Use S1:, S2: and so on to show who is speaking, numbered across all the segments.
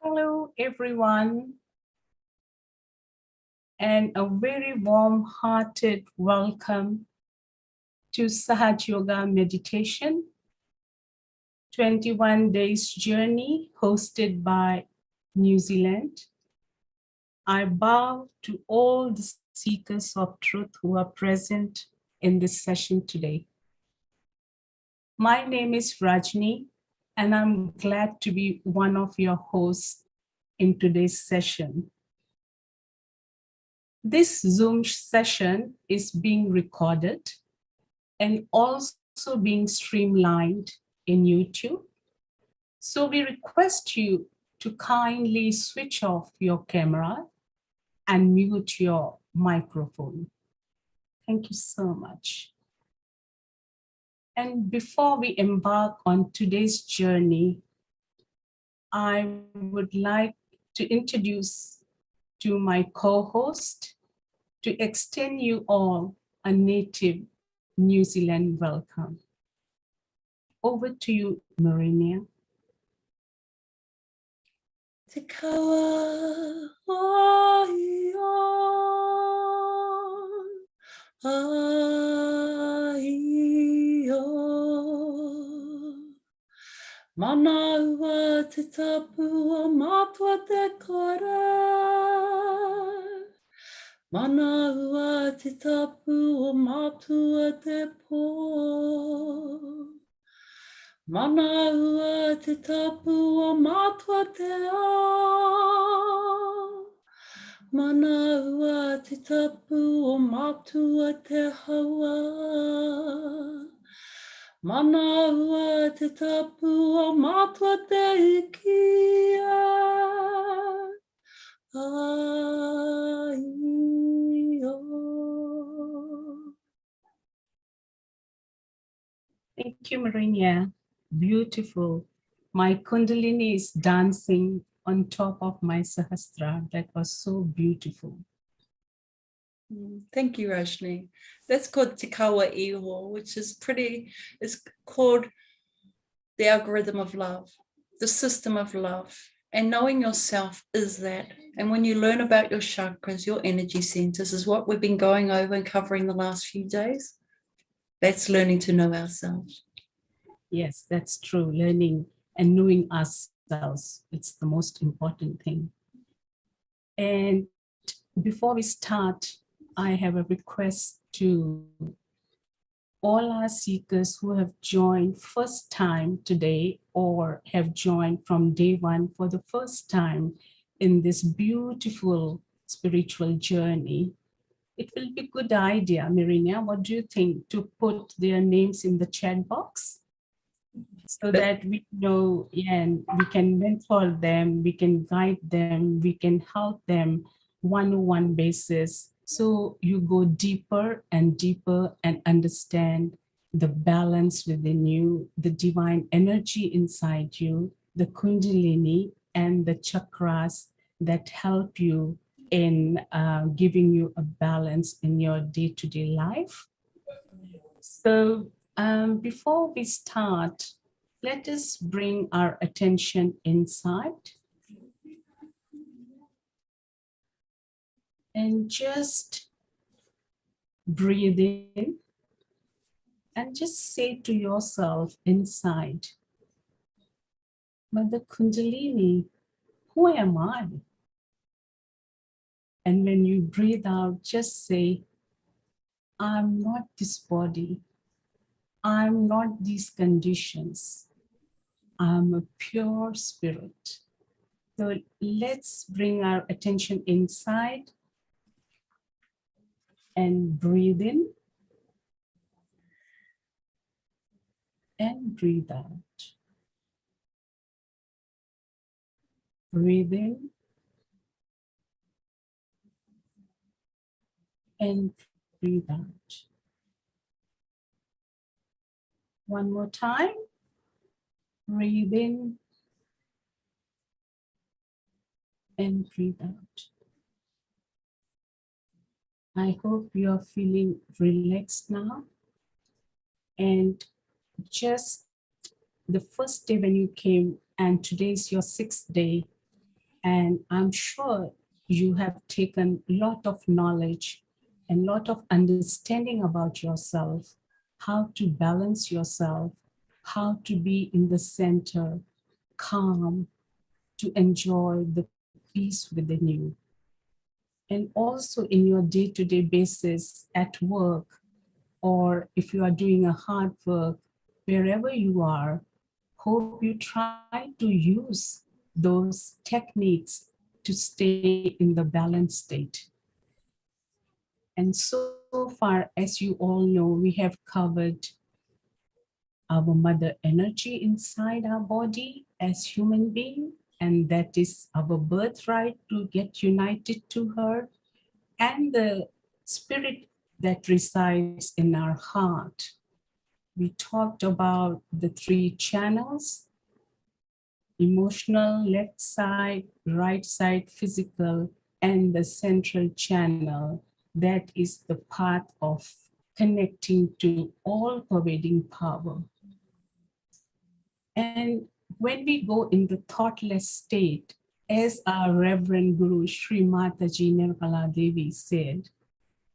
S1: Hello, everyone, and a very warm-hearted welcome to Sahaja Yoga Meditation, 21 days journey hosted by New Zealand. I bow to all the seekers of truth who are present in this session today. My name is Rajni, and I'm glad to be one of your hosts in today's session. This Zoom session is being recorded and also being streamlined in YouTube. So we request you to kindly switch off your camera and mute your microphone. Thank you so much. And before we embark on today's journey, I would like to introduce to my co-host to extend you all a native New Zealand welcome. Over to you, Marinia.
S2: Te kawa ai o, mana ua te tapu o matua te kore, mana ua te tapu o matua te po. Mana ua te tapu o matua te ao. Mana ua te tapu o matua te hawa. Mana ua te tapu o matua te ikia. Ai o.
S1: Thank you, Marinia. Beautiful. My Kundalini is dancing on top of my Sahasrara. That was so beautiful.
S2: Thank you, Rajni. That's called Te Kawa Iho, which is it's called the algorithm of love, the system of love. And knowing yourself is that. And when you learn about your chakras, your energy centers, is what we've been going over and covering the last few days. That's learning to know ourselves.
S1: Yes, that's true. Learning and knowing ourselves. It's the most important thing. And before we start, I have a request to all our seekers who have joined first time today or have joined from day one for the first time in this beautiful spiritual journey. It will be a good idea, Marinia, what do you think, to put their names in the chat box so that we know, and we can mentor them, we can guide them, we can help them one-on-one basis. So you go deeper and understand the balance within you, the divine energy inside you, the Kundalini and the chakras that help you in giving you a balance in your day-to-day life. So before we start, let us bring our attention inside and just breathe in and just say to yourself inside, Mother Kundalini, who am I? And when you breathe out, just say, I'm not this body. I'm not these conditions. I'm a pure spirit. So let's bring our attention inside and breathe in and breathe out. Breathe in and breathe out. One more time. Breathe in and breathe out. I hope you are feeling relaxed now. And just the first day when you came, and today is your 6th day, And I'm sure you have taken a lot of knowledge and a lot of understanding about yourself, how to balance yourself, how to be in the center, calm, to enjoy the peace within you. And also in your day-to-day basis at work, or if you are doing a hard work, wherever you are, hope you try to use those techniques to stay in the balanced state. And so far, as you all know, we have covered our mother energy inside our body as human being, and that is our birthright to get united to her, and the spirit that resides in our heart. We talked about the 3 channels: emotional, left side, right side, physical, and the central channel that is the path of connecting to all pervading power. And when we go in the thoughtless state, as our Reverend Guru Shri Mataji Nirmala Devi said,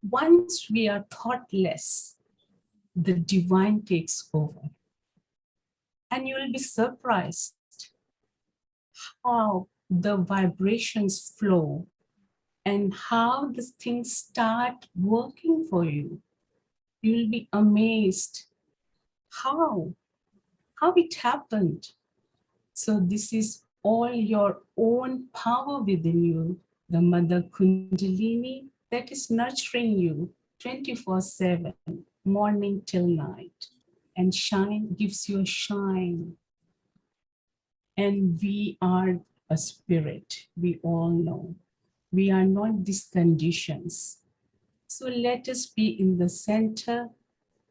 S1: once we are thoughtless, the divine takes over. And you will be surprised how the vibrations flow and how the things start working for you. You will be amazed how it happened. So this is all your own power within you, the Mother Kundalini that is nurturing you 24/7, morning till night. And shine gives you a shine. And we are a spirit, we all know. We are not these conditions. So let us be in the center,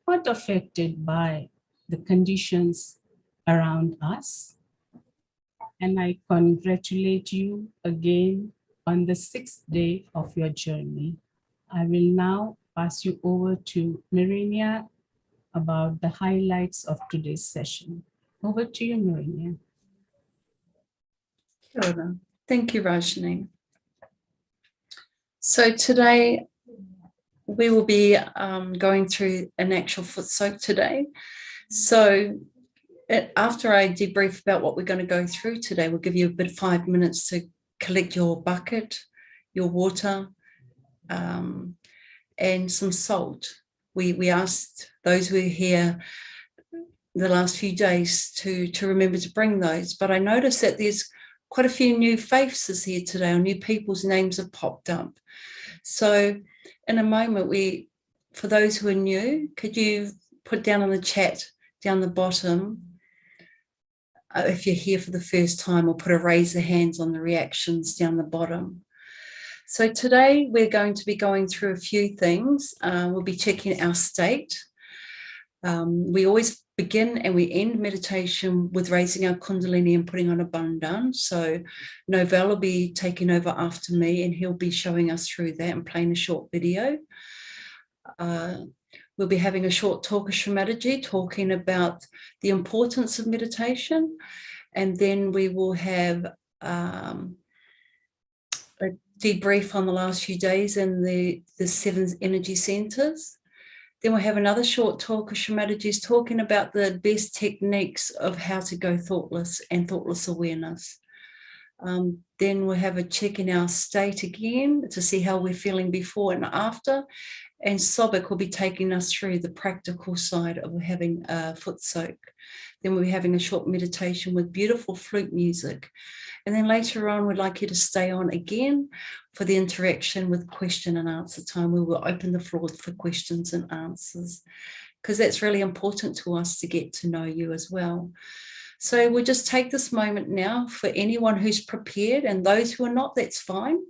S1: not affected by the conditions around us. And I congratulate you again on the 6th day of your journey. I will now pass you over to Mirinia about the highlights of today's session. Over to you, Mirinia.
S2: Kia ora. Thank you, Rajni. So today we will be going through an actual Footsoak today. So after I debrief about what we're going to go through today, we'll give you a bit 5 minutes to collect your bucket, your water, and some salt. We asked those who are here the last few days to remember to bring those, but I noticed that there's quite a few new faces here today, or new people's names have popped up. So in a moment, for those who are new, could you put down on the chat down the bottom if you're here for the first time, or put a raise of hands on the reactions down the bottom. So today we're going to be going through a few things. We'll be checking our state. We always begin and we end meditation with raising our Kundalini and putting on a bandhan. So Novell will be taking over after me, and he'll be showing us through that and playing a short video. We'll be having a short talk of Shri Mataji talking about the importance of meditation. And then we will have a debrief on the last few days in the 7 energy centers. Then we'll have another short talk of Shri Mataji's talking about the best techniques of how to go thoughtless and thoughtless awareness. Then we'll have a check in our state again to see how we're feeling before and after. And Sobek will be taking us through the practical side of having a Footsoak. Then we'll be having a short meditation with beautiful flute music. And then later on, we'd like you to stay on again for the interaction with question and answer time. We will open the floor for questions and answers, because that's really important to us to get to know you as well. So we'll just take this moment now for anyone who's prepared, and those who are not, that's fine.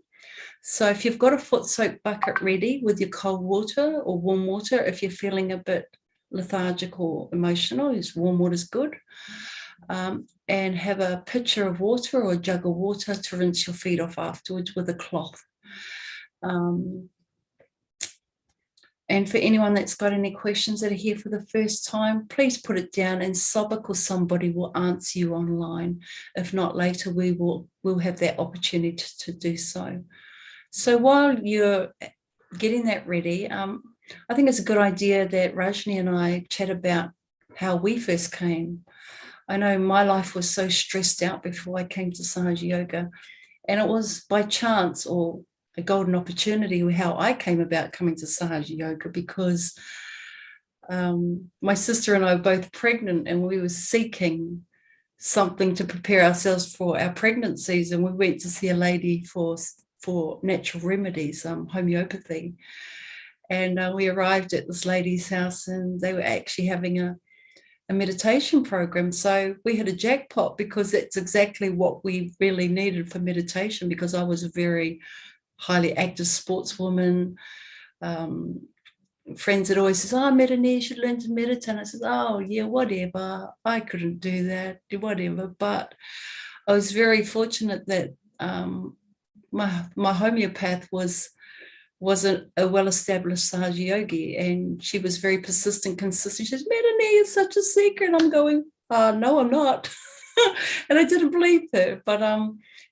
S2: So if you've got a Footsoak bucket ready with your cold water or warm water, if you're feeling a bit lethargic or emotional, warm water is good. And have a pitcher of water or a jug of water to rinse your feet off afterwards with a cloth. And for anyone that's got any questions that are here for the first time, please put it down, and Sobek or somebody will answer you online. If not, later we'll have that opportunity to do so. So while you're getting that ready, I think it's a good idea that Rajni and I chat about how we first came. I know my life was so stressed out before I came to Sahaja Yoga, and it was by chance or a golden opportunity how I came about coming to Sahaja Yoga, because my sister and I were both pregnant, and we were seeking something to prepare ourselves for our pregnancies, and we went to see a lady for natural remedies, homeopathy. And we arrived at this lady's house, and they were actually having a meditation program. So we had a jackpot, because that's exactly what we really needed for meditation, because I was a very highly active sportswoman. Friends had always said, "Oh, Medini, you should learn to meditate." And I said, "Oh, yeah, whatever. I couldn't do that, whatever." But I was very fortunate that my homeopath was a well-established Sahaja yogi, and she was very persistent, consistent. She says, "Medini, it's such a secret." I'm going, "No, I'm not." And I didn't believe her, but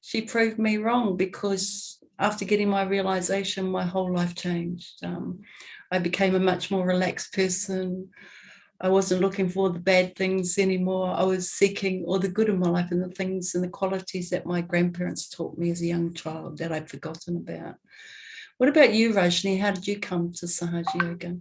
S2: she proved me wrong, because after getting my realization, my whole life changed. I became a much more relaxed person. I wasn't looking for the bad things anymore. I was seeking all the good in my life, and the things and the qualities that my grandparents taught me as a young child that I'd forgotten about. What about you, Rajni? How did you come to Sahaja Yoga?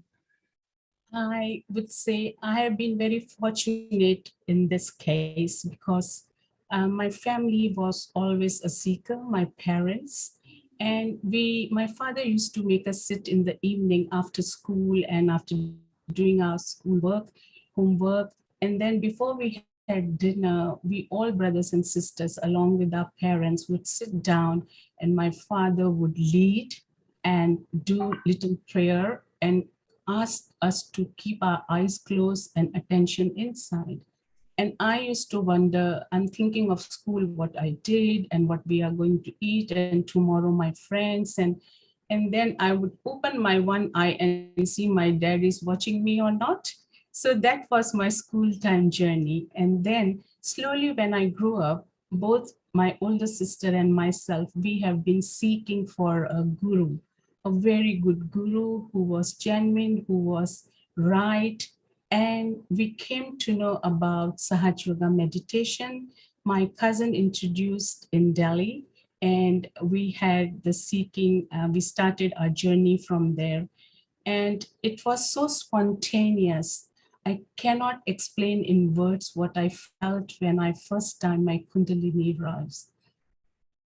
S1: I would say I have been very fortunate in this case, because my family was always a seeker, my parents. And my father used to make us sit in the evening after school and after doing our schoolwork, homework. And then before we had dinner, we all brothers and sisters, along with our parents, would sit down, and my father would lead and do little prayer and ask us to keep our eyes closed and attention inside. And I used to wonder, I'm thinking of school, what I did and what we are going to eat, and tomorrow my friends. And then I would open my one eye and see my dad is watching me or not. So that was my school time journey. And then slowly when I grew up, both my older sister and myself, we have been seeking for a guru, a very good guru who was genuine, who was right. And we came to know about Sahaja Yoga meditation. My cousin introduced in Delhi, and we had the seeking, we started our journey from there. And it was so spontaneous. I cannot explain in words what I felt when I first time my Kundalini rose.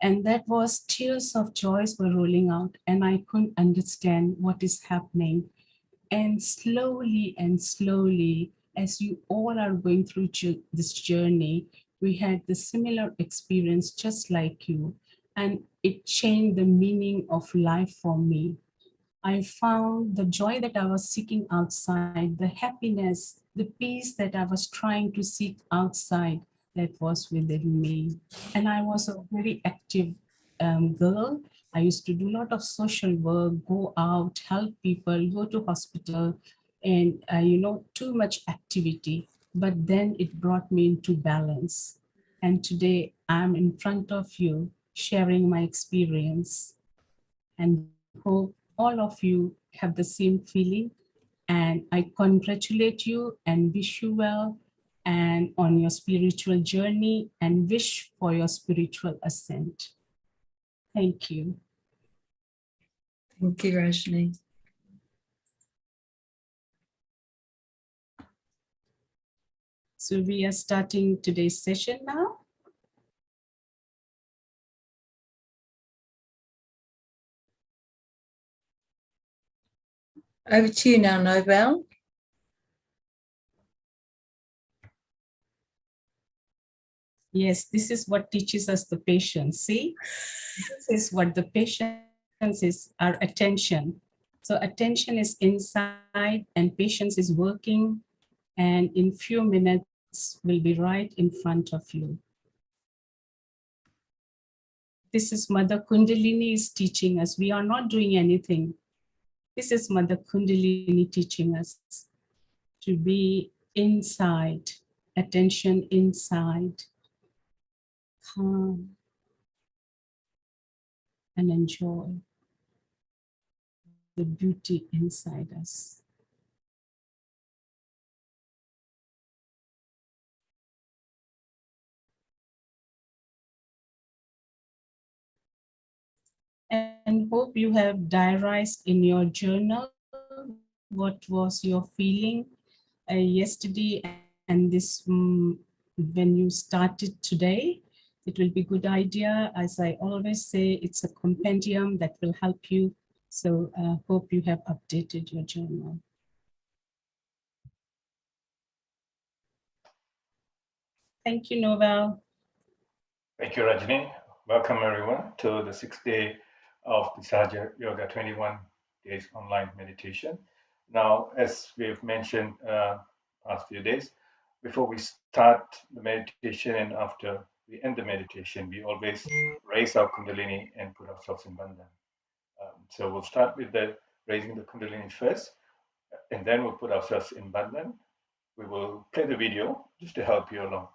S1: And that was tears of joy were rolling out, and I couldn't understand what is happening. And slowly, as you all are going through this journey, we had the similar experience just like you. And it changed the meaning of life for me. I found the joy that I was seeking outside, the happiness, the peace that I was trying to seek outside, that was within me. And I was a very active girl. I used to do a lot of social work, go out, help people, go to hospital, and too much activity. But then it brought me into balance. And today I'm in front of you sharing my experience, and hope all of you have the same feeling. And I congratulate you and wish you well and on your spiritual journey, and wish for your spiritual ascent. Thank you.
S2: Thank you, Rajni.
S1: So we are starting today's session now.
S2: Over to you now, Nobel.
S1: Yes, this is what teaches us the patience. See, this is what the patience is, our attention. So attention is inside and patience is working, and in few minutes will be right in front of you. This is Mother Kundalini is teaching us. We are not doing anything. This is Mother Kundalini teaching us to be inside, attention inside, calm, and enjoy the beauty inside us. And hope you have diarized in your journal what was your feeling yesterday and this when you started today. It will be a good idea. As I always say, it's a compendium that will help you. So hope you have updated your journal. Thank you, Novel.
S3: Thank you, Rajni. Welcome, everyone, to the 6th day of the Sahaja Yoga 21 days online meditation. Now, as we've mentioned past few days, before we start the meditation and after we end the meditation, we always raise our Kundalini and put ourselves in Bandhan. So we'll start with the raising the Kundalini first, and then we'll put ourselves in Bandhan. We will play the video just to help you along.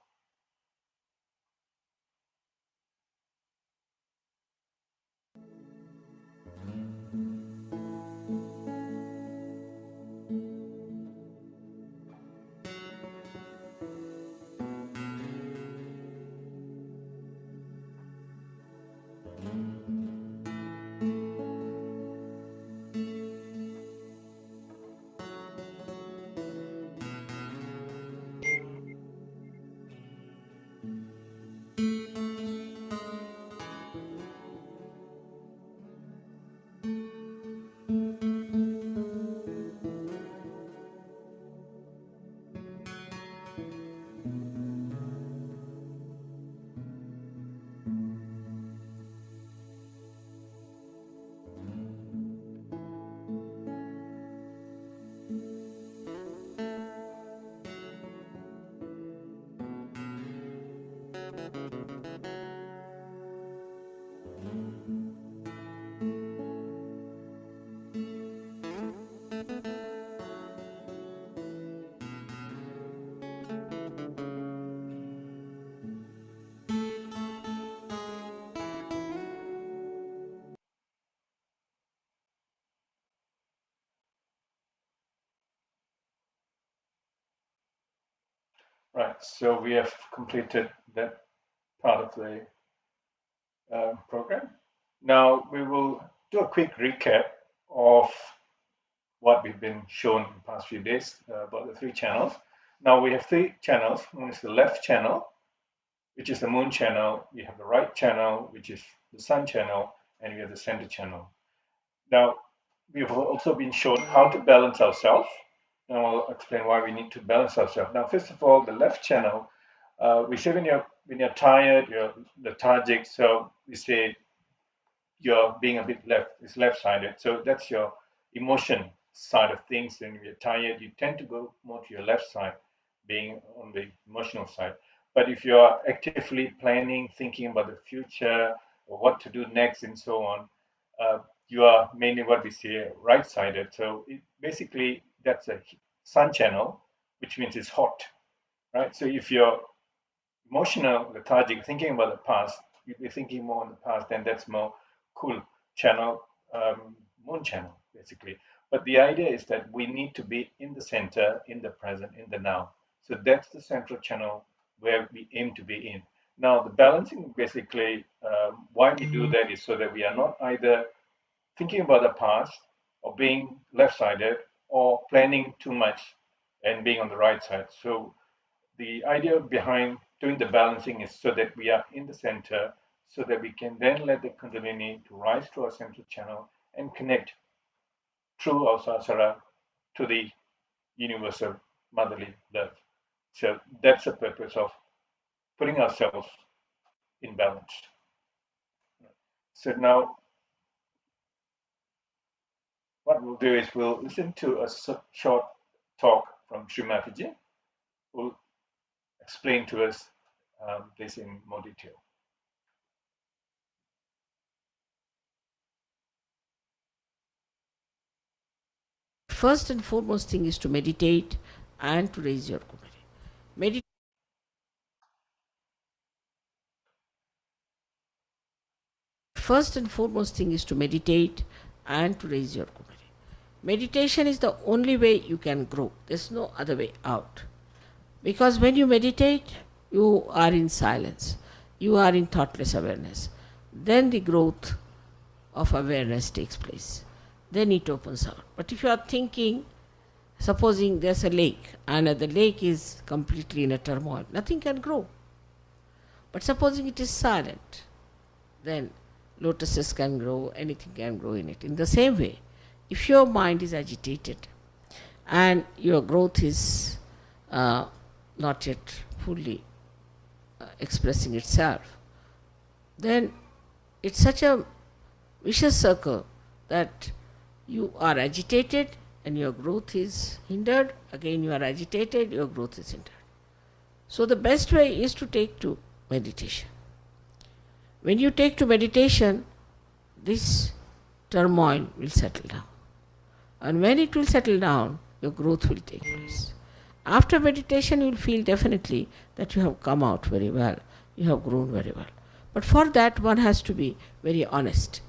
S3: Right, so we have completed that part of the program. Now we will do a quick recap of what we've been shown in the past few days about the three channels. Now we have three channels. One is the left channel, which is the moon channel. We have the right channel, which is the sun channel, and we have the center channel. Now we've also been shown how to balance ourselves. And I'll explain why we need to balance ourselves. Now, first of all, the left channel, we say when you're tired, you're lethargic. So we say you're being a bit it's left-sided. So that's your emotion side of things. When you're tired, you tend to go more to your left side, being on the emotional side. But if you're actively planning, thinking about the future, or what to do next, and so on, you are mainly what we say right-sided. So basically, that's a sun channel, which means it's hot, right? So if you're emotional, lethargic, thinking about the past, you'll be thinking more on the past, then that's more cool channel, moon channel, basically. But the idea is that we need to be in the center, in the present, in the now. So that's the central channel where we aim to be in. Now, the balancing, basically, why we do that is so that we are not either thinking about the past or being left-sided or planning too much and being on the right side. So the idea behind doing the balancing is so that we are in the center, so that we can then let the Kundalini to rise to our central channel and connect through our sahasrara to the universal motherly love. So that's the purpose of putting ourselves in balance. So now what we'll do is we'll listen to a short talk from Shri Mataji, who will explain to us this in more detail.
S4: first and foremost thing is to meditate and to raise your kumari. First and foremost thing is to meditate and to raise your kumari. Meditation is the only way you can grow. There's no other way out. Because when you meditate, you are in silence. You are in thoughtless awareness. Then the growth of awareness takes place. Then it opens out. But if you are thinking, supposing there's a lake and the lake is completely in a turmoil, nothing can grow. But supposing it is silent, then lotuses can grow, anything can grow in it. In the same way, if your mind is agitated and your growth is not yet fully expressing itself, then it's such a vicious circle that you are agitated and your growth is hindered. Again, you are agitated, your growth is hindered. So the best way is to take to meditation. When you take to meditation, this turmoil will settle down. And when it will settle down, your growth will take place. After meditation, you will feel definitely that you have come out very well, you have grown very well. But for that, one has to be very honest.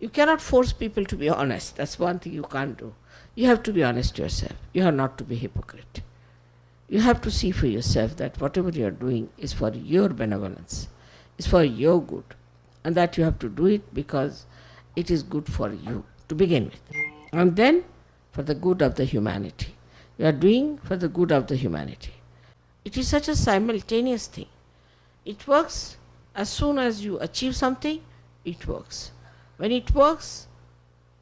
S4: You cannot force people to be honest. That's one thing you can't do. You have to be honest to yourself. You are not to be hypocrite. You have to see for yourself that whatever you are doing is for your benevolence, is for your good, and that you have to do it because it is good for you to begin with, and then for the good of the humanity. You are doing for the good of the humanity. It is such a simultaneous thing. It works as soon as you achieve something, it works. When it works,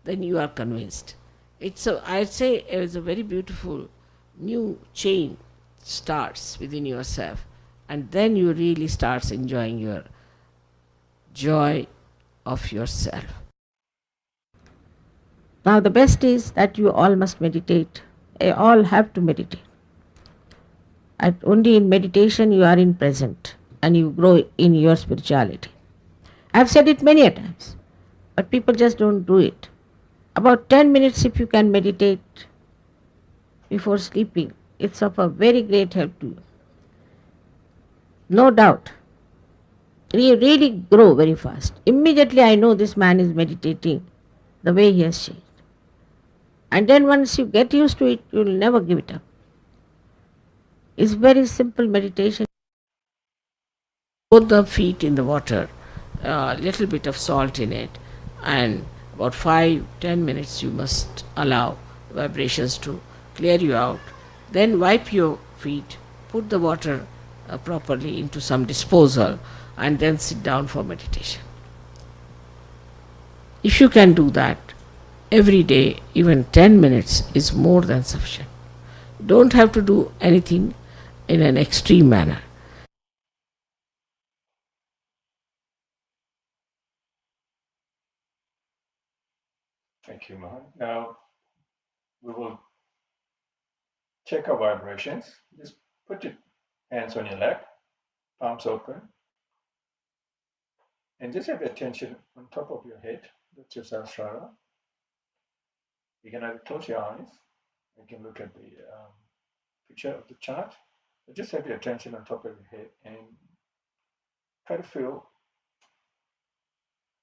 S4: then you are convinced. I'd say it's a very beautiful new chain starts within yourself, and then you really starts enjoying your joy of yourself. Now the best is that you all must meditate. You all have to meditate. Only in meditation you are in present and you grow in your spirituality. I've said it many a times, but people just don't do it. About 10 minutes if you can meditate before sleeping, it's of a very great help to you. No doubt. You really grow very fast. Immediately I know this man is meditating the way he has changed. And then once you get used to it, you'll never give it up. It's very simple meditation. Put the feet in the water, a little bit of salt in it, and about 5-10 minutes you must allow vibrations to clear you out. Then wipe your feet, put the water properly into some disposal, and then sit down for meditation. If you can do that every day, even 10 minutes is more than sufficient. Don't have to do anything in an extreme manner.
S3: Thank you, Mohan. Now we will check our vibrations. Just put your hands on your lap, palms open, and just have your attention on top of your head. That's your Sahasrara. You can either close your eyes, you can look at the picture of the chart, but just have your attention on top of your head and try to feel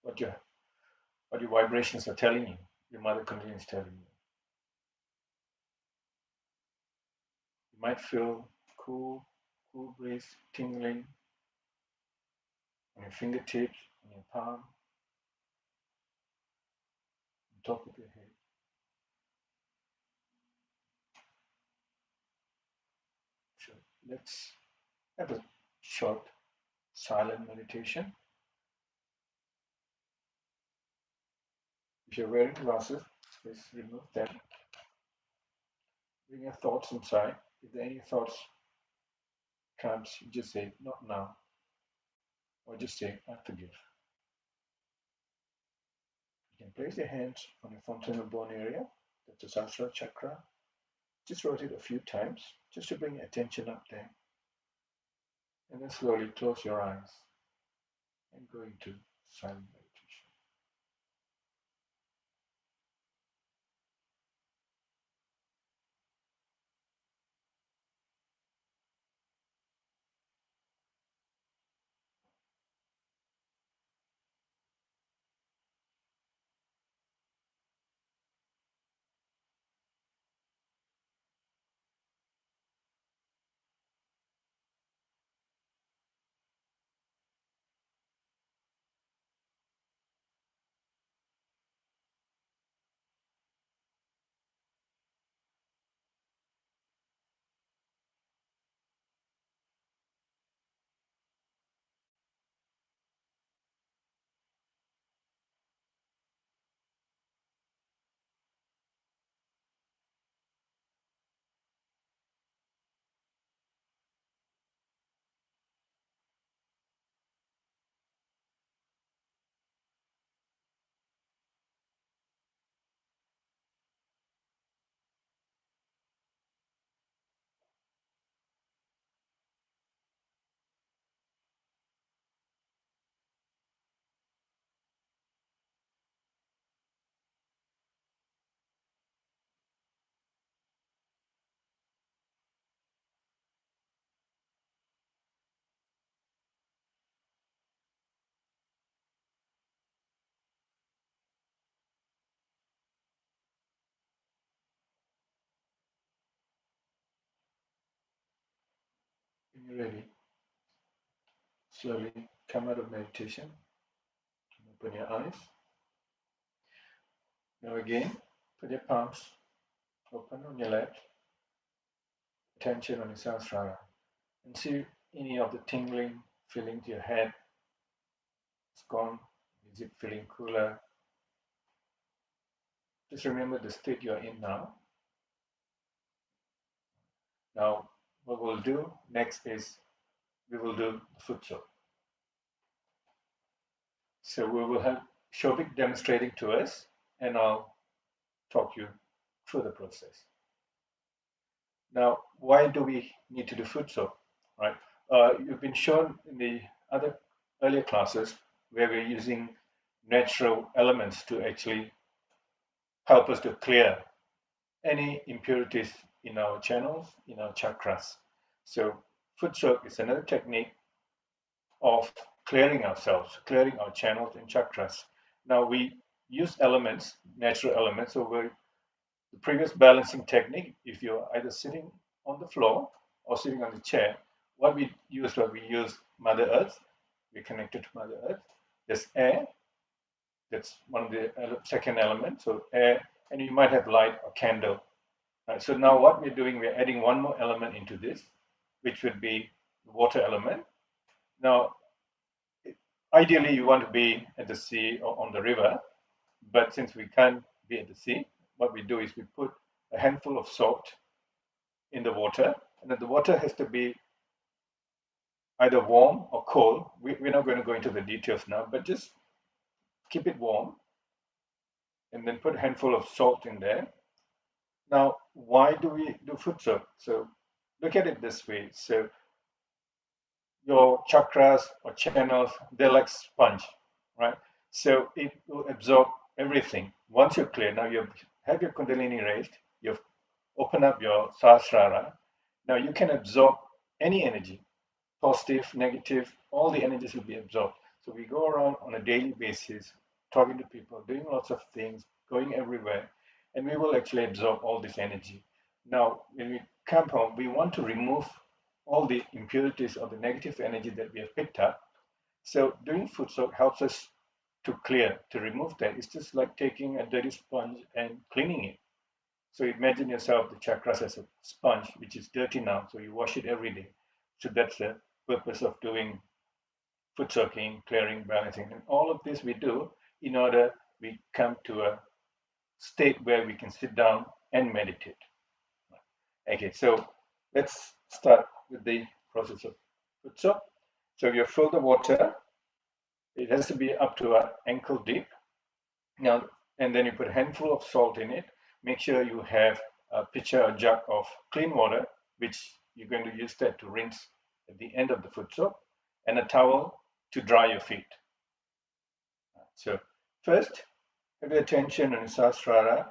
S3: what your vibrations are telling you. Your mother Kundalini is telling you. You might feel cool breeze tingling on your fingertips, on your palm, on top of your head. So let's have a short silent meditation. If you're wearing glasses, please remove them. Bring your thoughts inside. If there are any thoughts comes, you just say not now, or just say I forgive. You can place your hands on your fontanel bone area, that's the Sahasrara chakra. Just rotate a few times, just to bring your attention up there. And then slowly close your eyes and go into silent meditation. When you're ready, slowly come out of meditation. Open your eyes. Now again, put your palms open on your lap. Attention on your Sahasrara. And see any of the tingling feeling to your head. It's gone. Is it feeling cooler? Just remember the state you're in now. Now, what we'll do next is we will do the Footsoak. So we will have Shobik demonstrating to us, and I'll talk you through the process. Now, why do we need to do Footsoak? Right? You've been shown in the other earlier classes where we're using natural elements to actually help us to clear any impurities in our channels, in our chakras. So Footsoak is another technique of clearing ourselves, clearing our channels and chakras. Now we use elements, natural elements. So the previous balancing technique, if you're either sitting on the floor or sitting on the chair, what we use Mother Earth. We're connected to Mother Earth. There's air. That's one of the second element. So air, and you might have light or candle. Right, so now what we're doing, we're adding one more element into this, which would be the water element. Now, ideally, you want to be at the sea or on the river, but since we can't be at the sea, what we do is we put a handful of salt in the water, and then the water has to be either warm or cold. We're not going to go into the details now, but just keep it warm, and then put a handful of salt in there. Now, why do we do Footsoak? So look at it this way. So your chakras or channels, they're like sponge, right? So it will absorb everything. Once you're clear, now you have your Kundalini raised, you've opened up your Sahasrara. Now you can absorb any energy, positive, negative, all the energies will be absorbed. So we go around on a daily basis, talking to people, doing lots of things, going everywhere, and we will actually absorb all this energy. Now, when we come home, we want to remove all the impurities or the negative energy that we have picked up. So doing Footsoak helps us to clear, to remove that. It's just like taking a dirty sponge and cleaning it. So imagine yourself, the chakras as a sponge, which is dirty now. So you wash it every day. So that's the purpose of doing Footsoaking, clearing, balancing. And all of this we do in order we come to a state where we can sit down and meditate. Okay, so let's start with the process of Footsoak. So you fill the water. It has to be up to an ankle deep. Now, and then you put a handful of salt in it. Make sure you have a pitcher or jug of clean water, which you're going to use that to rinse at the end of the Footsoak, and a towel to dry your feet. So first, have your attention on Sahasrara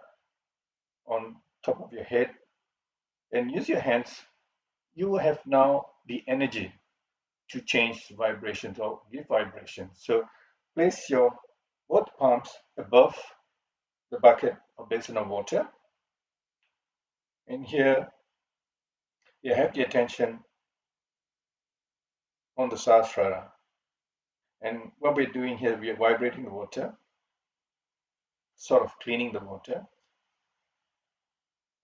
S3: on top of your head, and use your hands. You have now the energy to change vibrations or give vibrations. So place your both palms above the bucket or basin of water. And here you have the attention on the Sahasrara. And what we're doing here, we are vibrating the water, sort of cleaning the water.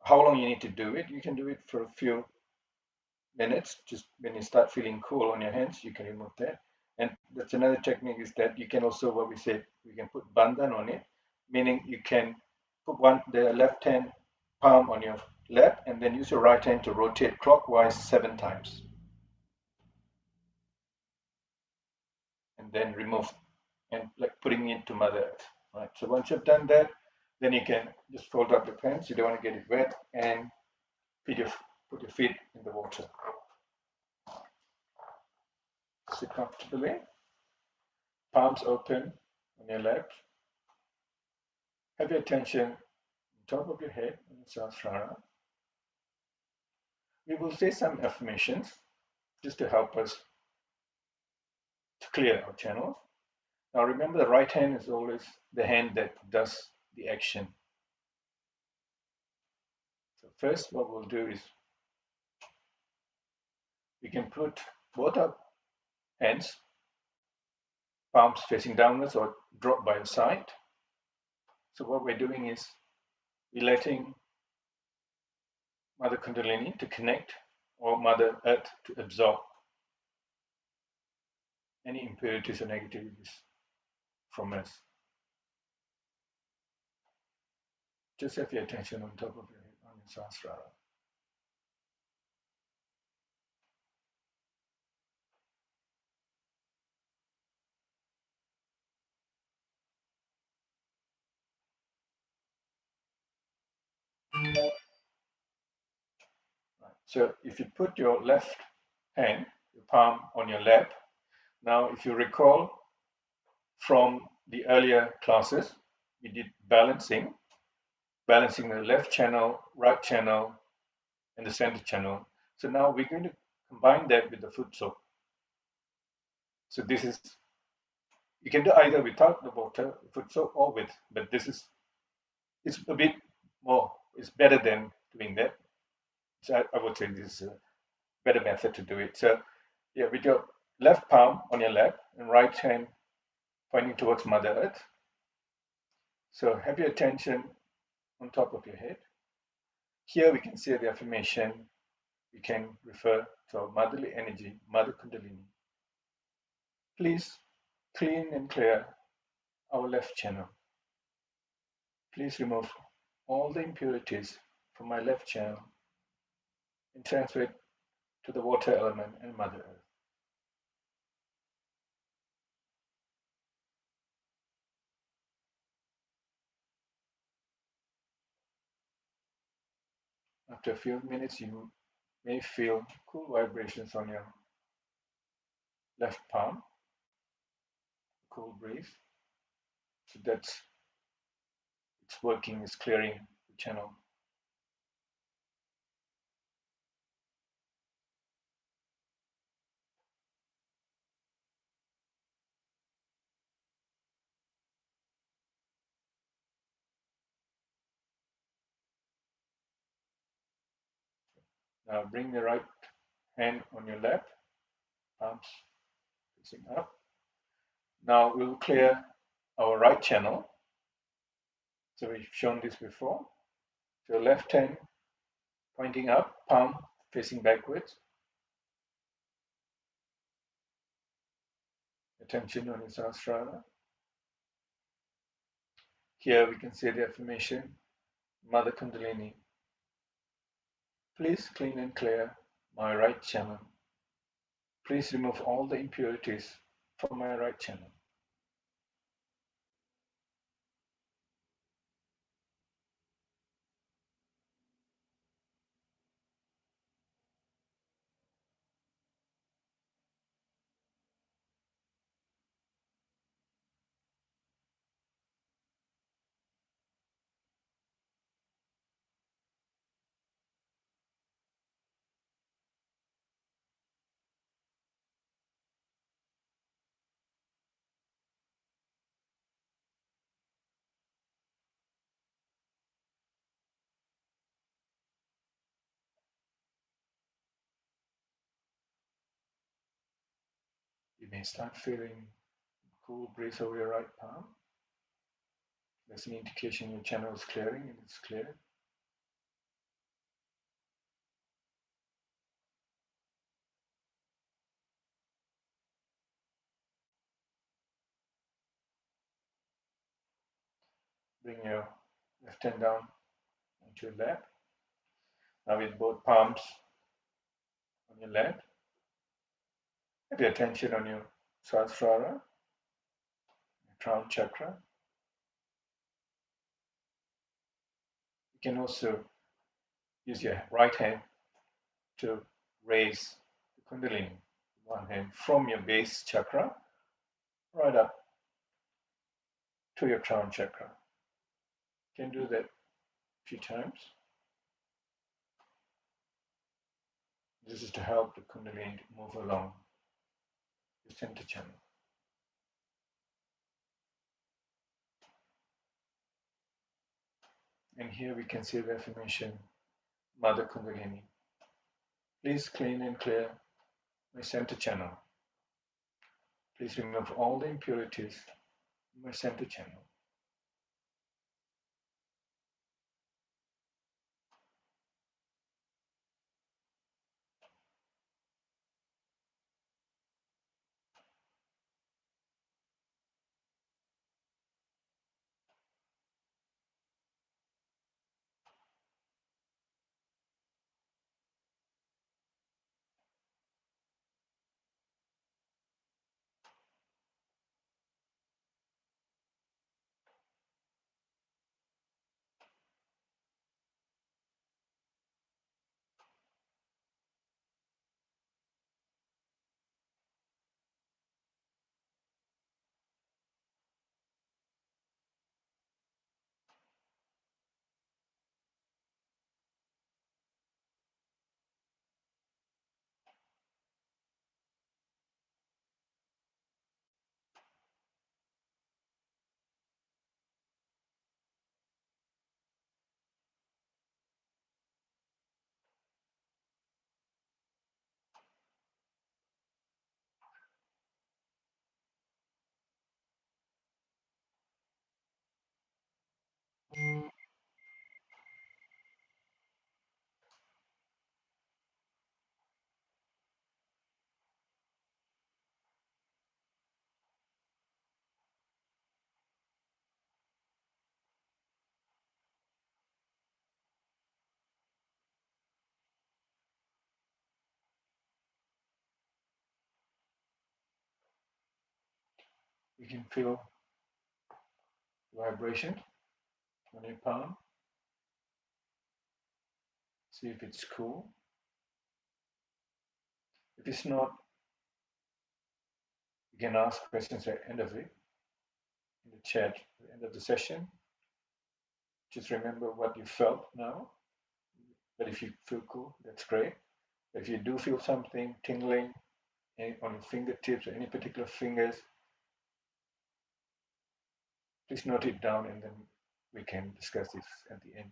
S3: How long you need to do it? You can do it for a few minutes. Just when you start feeling cool on your hands, you can remove that. And that's another technique, is that you can also, what we say, we can put bandhan on it, meaning you can put the left hand palm on your lap and then use your right hand to rotate clockwise 7 times. And then remove, and like putting it to Mother Earth. Right. So once you've done that, then you can just fold up your pants. You don't want to get it wet, and put your feet in the water. Sit comfortably, palms open on your lap. Have your attention on top of your head in the Sahasrara. We will say some affirmations just to help us to clear our channels. Now remember, the right hand is always the hand that does the action. So first, what we'll do is We can put both our hands, palms facing downwards or drop by your side. So what we're doing is we're letting Mother Kundalini to connect, or Mother Earth to absorb any impurities or negativities from us. Just have your attention on top of your head, on your Sahasrara. Right. So if you put your left hand, your palm on your lap, now if you recall from the earlier classes, we did balancing the left channel, right channel, and the center channel. So now we're going to combine that with the Footsoak. So this is, you can do either without the water, Footsoak, or with, but this is, it's a bit more, it's better than doing that. So I would say this is a better method to do it. So yeah, with your left palm on your lap and right hand pointing towards Mother Earth. So have your attention on top of your head. Here we can say the affirmation. We can refer to our motherly energy, Mother Kundalini. Please clean and clear our left channel. Please remove all the impurities from my left channel and transfer it to the water element and Mother Earth. After a few minutes, you may feel cool vibrations on your left palm, cool breeze. So that's, it's working, it's clearing the channel. Now bring the right hand on your lap, palms facing up. Now we will clear our right channel. So we've shown this before. So left hand pointing up, palm facing backwards. Attention on your Sahasrara. Here we can say the affirmation, Mother Kundalini, please clean and clear my right channel. Please remove all the impurities from my right channel. You may start feeling cool breeze over your right palm. That's an indication your channel is clearing and it's clear. Bring your left hand down onto your lap. Now with both palms on your lap, have your attention on your Sahasrara, your crown chakra. You can also use your right hand to raise the Kundalini, one hand from your base chakra right up to your crown chakra. You can do that a few times. This is to help the Kundalini to move along the center channel. And here we can see the affirmation, Mother Kundalini, please clean and clear my center channel. Please remove all the impurities in my center channel. You can feel the vibration on your palm. See if it's cool. If it's not, you can ask questions at the end of it in the chat at the end of the session. Just remember what you felt now. But if you feel cool, that's great. If you do feel something tingling on your fingertips or any particular fingers, please note it down and then we can discuss this at the end.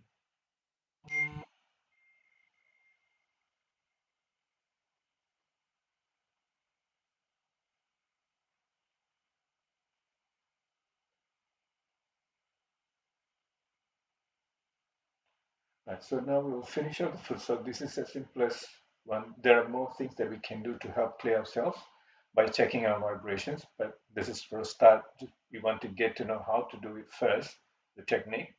S3: Right, so now we will finish up the Footsoak. This is the simplest one. There are more things that we can do to help clear ourselves by checking our vibrations, but this is for a start. We want to get to know how to do it first, the technique,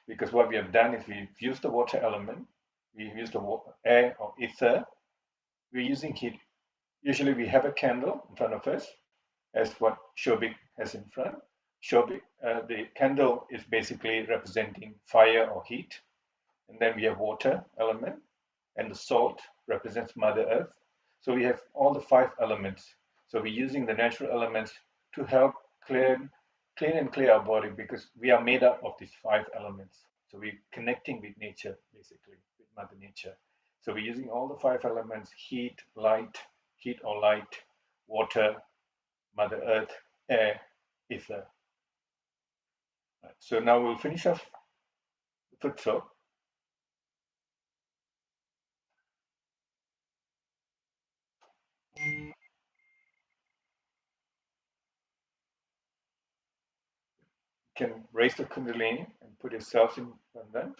S3: because what we have done is we've used the water element, we've used the air or ether, we're using heat. Usually we have a candle in front of us, as what Shobik has in front. Shobik, the candle is basically representing fire or heat. And then we have water element, and the salt represents Mother Earth. So we have all the 5 elements. So we're using the natural elements to help clean and clear our body, because we are made up of these 5 elements. So we're connecting with nature, basically, with Mother Nature. So we're using all the 5 elements: heat or light, water, Mother Earth, air, ether. Right. So now we'll finish off the Footsoak. You can raise the Kundalini and put yourself in Bandhan.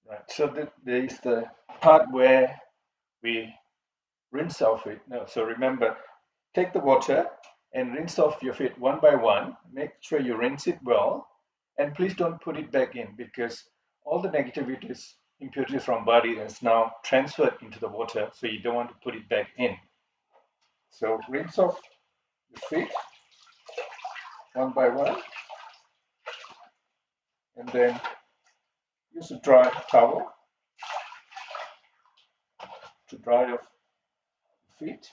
S3: Right. So there is the part where we rinse our feet. No, so remember, take the water and rinse off your feet one by one. Make sure you rinse it well, and please don't put it back in, because all the negativities, impurities from body is now transferred into the water. So you don't want to put it back in. So rinse off your feet one by one, and then use a dry towel to dry your feet.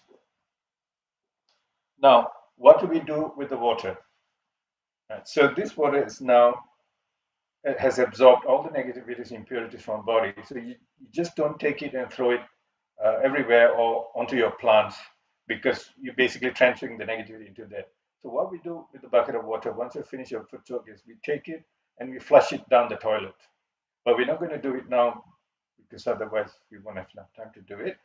S3: Now, what do we do with the water? Right, so this water is now has absorbed all the negativities, impurities from body. So you just don't take it and throw it everywhere or onto your plants, because you're basically transferring the negativity into that. So what we do with the bucket of water, once you finish your foot soak, is we take it and we flush it down the toilet. But we're not going to do it now because otherwise we won't have enough time to do it.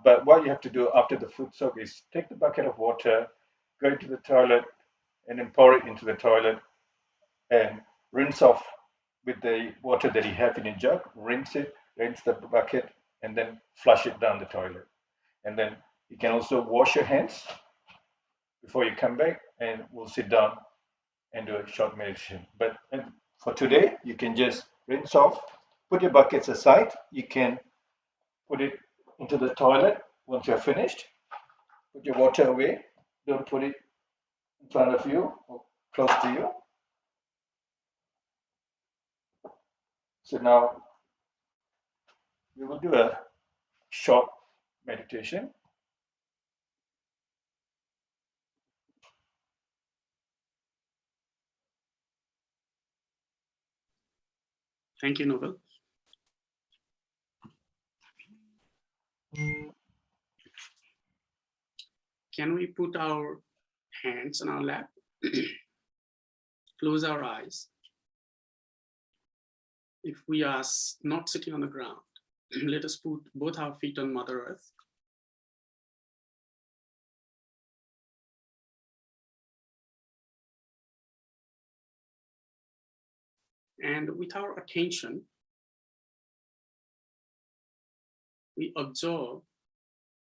S3: But what you have to do after the foot soak is take the bucket of water, go into the toilet, and then pour it into the toilet and rinse off with the water that you have in your jug, rinse it, rinse the bucket, and then flush it down the toilet. And then you can also wash your hands before you come back, and we'll sit down and do a short meditation. But for today, you can just rinse off, put your buckets aside. You can put it into the toilet once you're finished. Put your water away. Don't put it in front of you or close to you. So now we will do a short meditation.
S5: Thank you, Noble. Can we put our hands on our lap, close our eyes? If we are not sitting on the ground, let us put both our feet on Mother Earth. And with our attention, we observe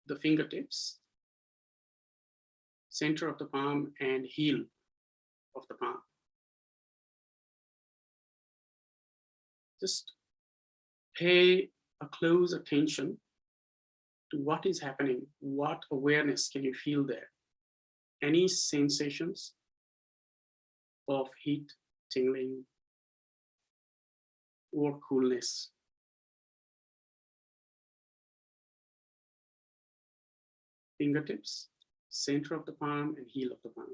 S5: the fingertips, center of the palm, and heel of the palm. Just pay a close attention to what is happening. What awareness can you feel there? Any sensations of heat, tingling, or coolness? Fingertips, center of the palm, and heel of the palm.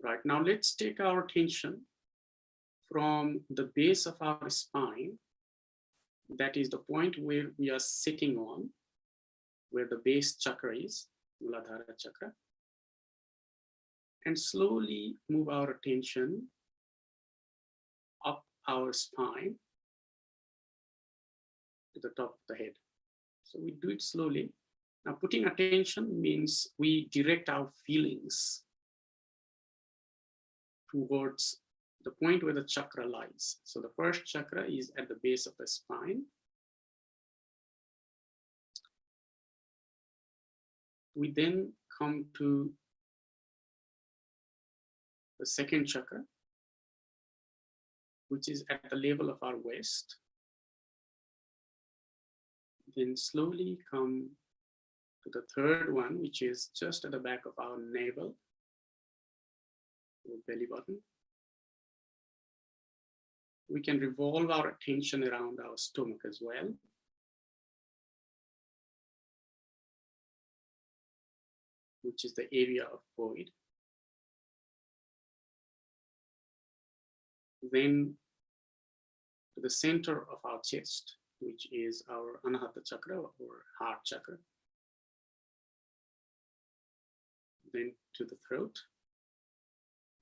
S5: Right, now let's take our attention from the base of our spine, that is the point where we are sitting on, where the base chakra is, Muladhara chakra, and slowly move our attention up our spine to the top of the head. So we do it slowly. Now putting attention means we direct our feelings towards the point where the chakra lies. So the first chakra is at the base of the spine. We then come to the second chakra, which is at the level of our waist. Then slowly come to the third one, which is just at the back of our navel, or belly button. We can revolve our attention around our stomach as well. Which is the area of void. Then to the center of our chest, which is our Anahata chakra or heart chakra. Then to the throat,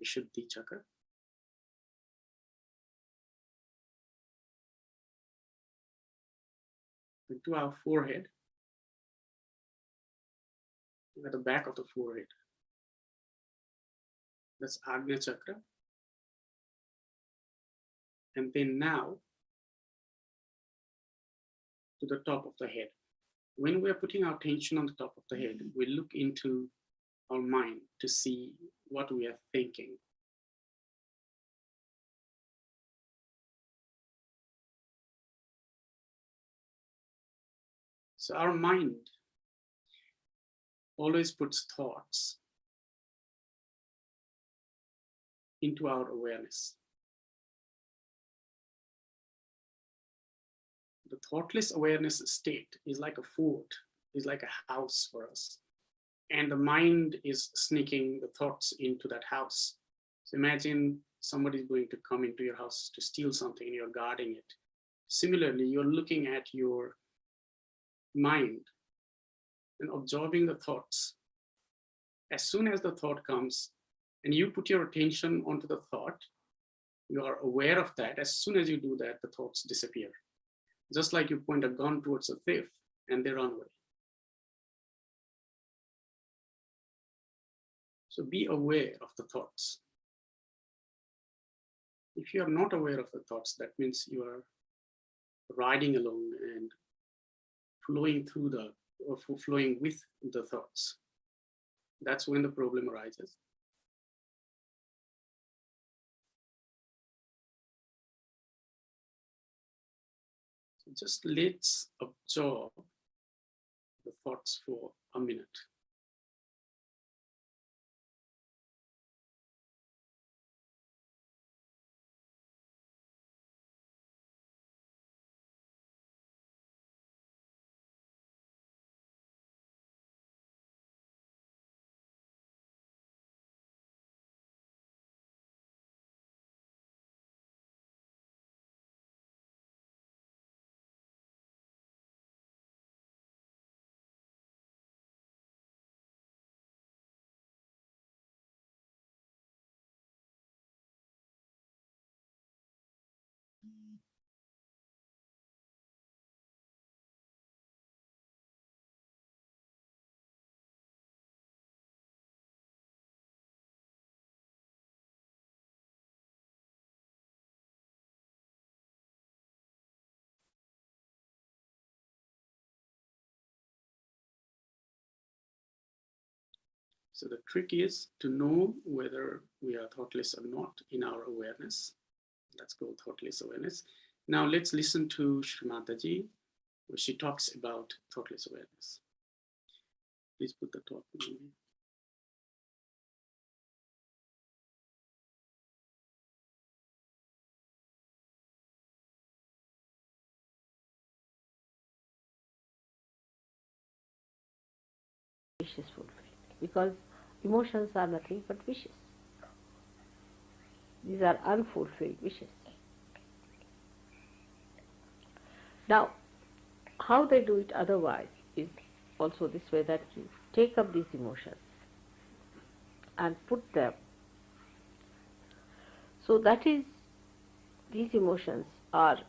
S5: Vishuddhi chakra. Then to our forehead, at the back of the forehead. That's Agnya chakra. And then now to the top of the head. When we are putting our attention on the top of the head, we look into our mind to see what we are thinking. So our mind always puts thoughts into our awareness. thoughtless awareness state is like a fort, is like a house for us. And the mind is sneaking the thoughts into that house. So imagine somebody is going to come into your house to steal something and you're guarding it. Similarly, you're looking at your mind and absorbing the thoughts. As soon as the thought comes and you put your attention onto the thought, you are aware of that. As soon as you do that, the thoughts disappear. Just like you point a gun towards a thief and they run away. So be aware of the thoughts. If you are not aware of the thoughts, that means you are riding along and flowing through the, or flowing with the thoughts. That's when the problem arises. So just let's absorb the thoughts for a minute. So the trick is to know whether we are thoughtless or not in our awareness. That's called thoughtless awareness. Now let's listen to Shri Mataji, where she talks about thoughtless awareness. Please put the talk on.
S4: Wishes fulfilled, because emotions are nothing but wishes. These are unfulfilled wishes. Now, how they do it otherwise is also this way, that you take up these emotions and put them. So that is, these emotions are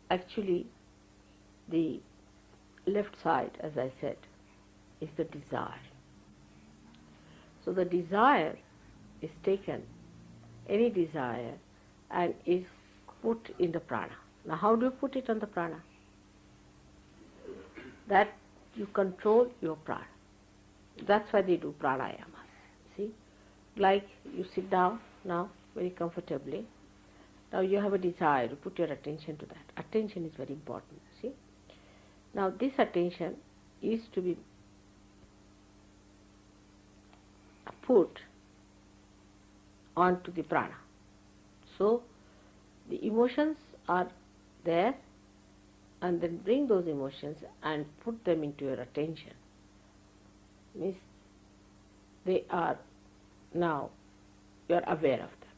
S4: actually the left side, as I said, is the desire. So the desire is taken, any desire, and is put in the prana. Now how do you put it on the prana? That you control your prana. That's why they do pranayamas. See, like you sit down now very comfortably. Now you have a desire to put your attention to that. Attention is very important. See, now this attention is to be put onto the prana. So the emotions are there, and then bring those emotions and put them into your attention. Means they are now, you are aware of them.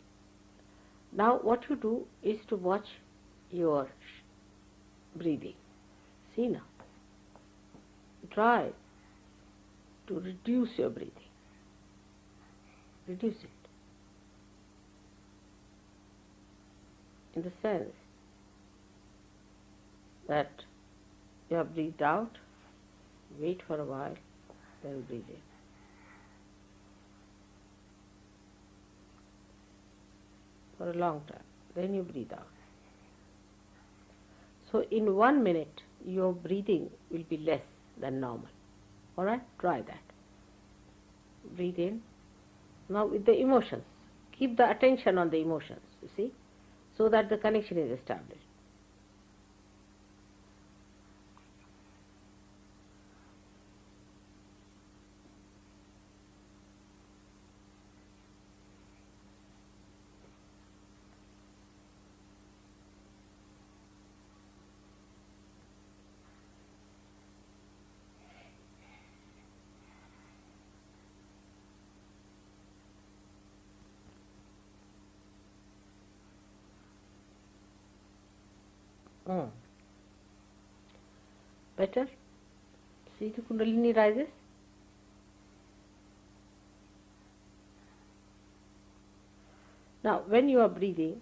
S4: Now what you do is to watch your breathing. See now, try to reduce your breathing. Reduce it. In the sense that you have breathed out, wait for a while, then breathe in. For a long time, then you breathe out. So in 1 minute, your breathing will be less than normal. Alright, try that. Breathe in. Now with the emotions, keep the attention on the emotions, you see, so that the connection is established. Better? See the Kundalini rises? Now, when you are breathing,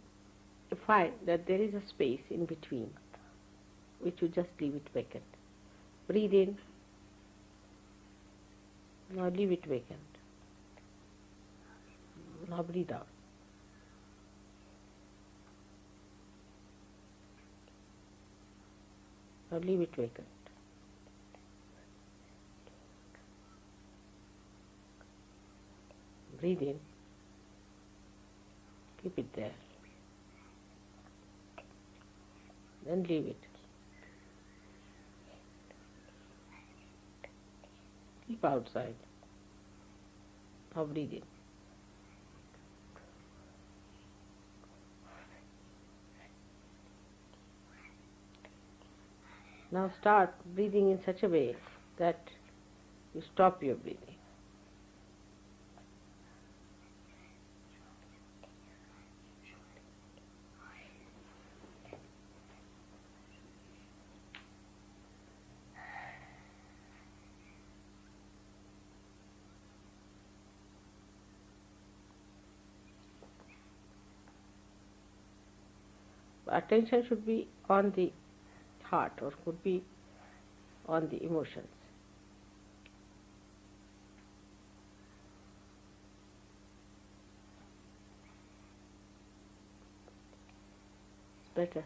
S4: you find that there is a space in between, which you just leave it vacant. Breathe in. Now leave it vacant. Now breathe out. Now leave it vacant. Breathe in. Keep it there. Then leave it. Keep outside. Now breathe in. Now start breathing in such a way that you stop your breathing. Attention should be on the heart or could be on the emotions. It's better.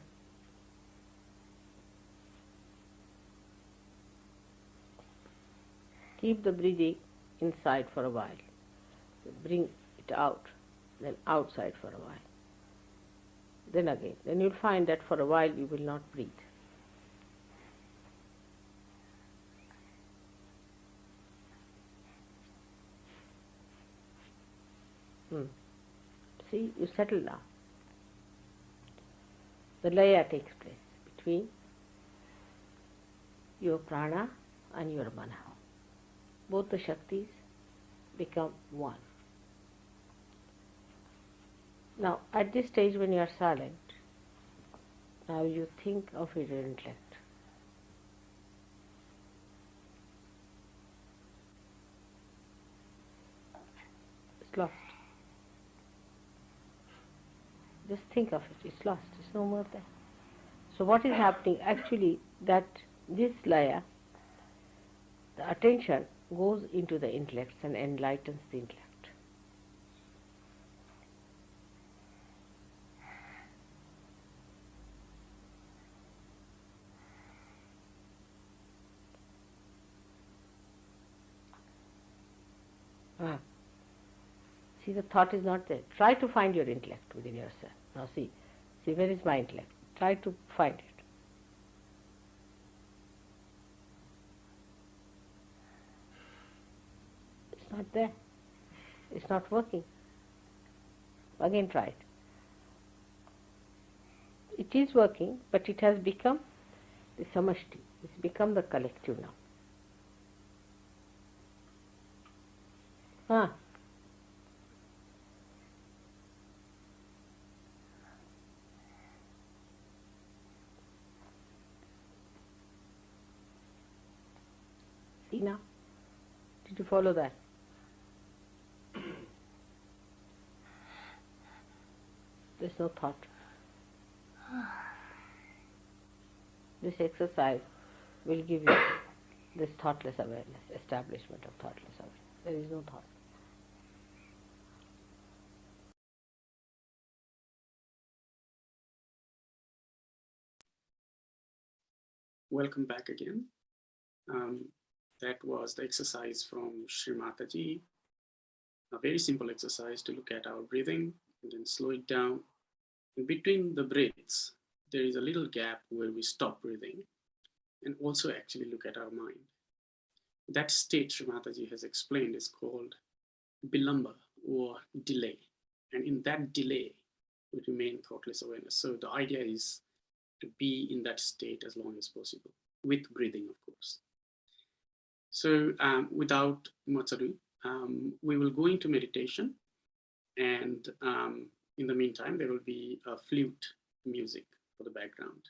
S4: Keep the breathing inside for a while. Bring it out, then outside for a while. Then again. Then you'll find that for a while you will not breathe. See, you settle down. The laya takes place between your prana and your mana. Both the Shaktis become one. Now, at this stage when you are silent, now you think of your intellect. It's lost. Just think of it, it's lost, it's no more there. So what is happening actually, that this laya, the attention goes into the intellect and enlightens the intellect. See, the thought is not there. Try to find your intellect within yourself. Now see, where is my intellect? Try to find it. It's not there. It's not working. Again try it. It is working, but it has become the samashti. It's become the collective now. See now? Did you follow that? There's no thought. This exercise will give you this thoughtless awareness, establishment of thoughtless awareness. There is no thought.
S5: Welcome back again. That was the exercise from Shri Mataji. A very simple exercise to look at our breathing and then slow it down. In between the breaths, there is a little gap where we stop breathing and also actually look at our mind. That state Shri Mataji has explained is called bilamba or delay. And in that delay, we remain thoughtless awareness. So the idea is to be in that state as long as possible, with breathing, of course. So without much ado, we will go into meditation, and in the meantime, there will be a flute music for the background.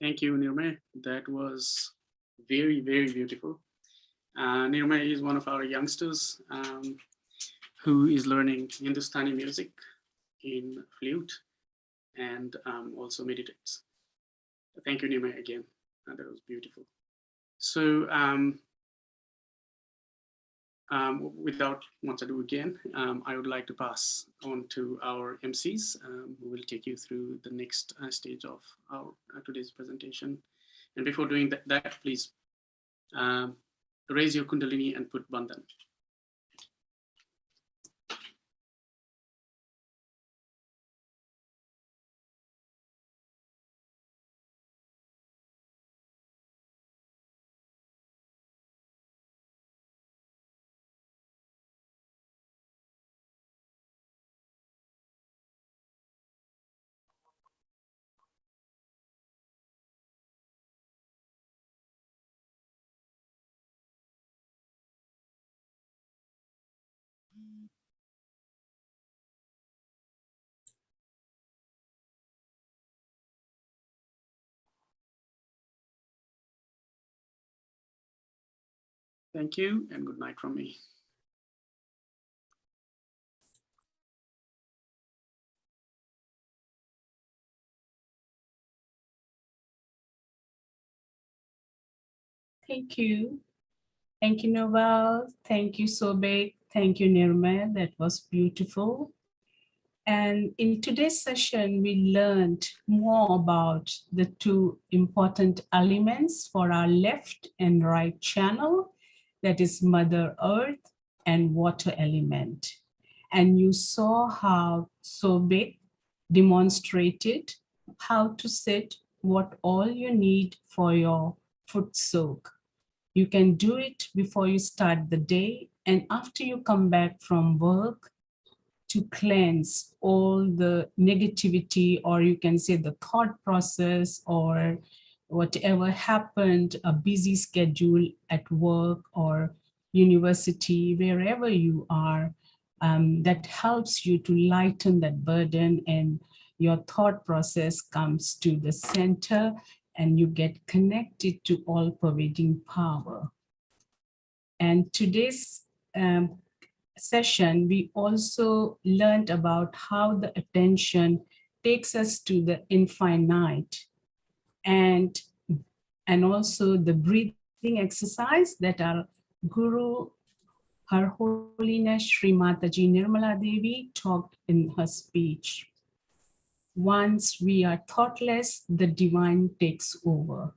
S5: Thank you, Nirme. That was very, very beautiful. Nirme is one of our youngsters who is learning Hindustani music in flute and also meditates. Thank you, Nirme, again. That was beautiful. So without much ado again, I would like to pass on to our MCs who will take you through the next stage of our today's presentation. And before doing that, please raise your Kundalini and put Bandhan. Thank you and good night from me.
S1: Thank you. Thank you, Novel. Thank you, Sobek. Thank you, Nirma. That was beautiful. And in today's session, we learned more about the two important elements for our left and right channel, that is Mother Earth and water element. And you saw how Sobek demonstrated how to sit, what all you need for your Footsoak. You can do it before you start the day and after you come back from work, to cleanse all the negativity, or you can say the thought process, or whatever happened, a busy schedule at work or university, wherever you are, that helps you to lighten that burden, and your thought process comes to the center and you get connected to all-pervading power. And today's session, we also learned about how the attention takes us to the infinite, and also the breathing exercise that our Guru, Her Holiness Shri Mataji Nirmala Devi, talked in her speech. Once we are thoughtless, the divine takes over,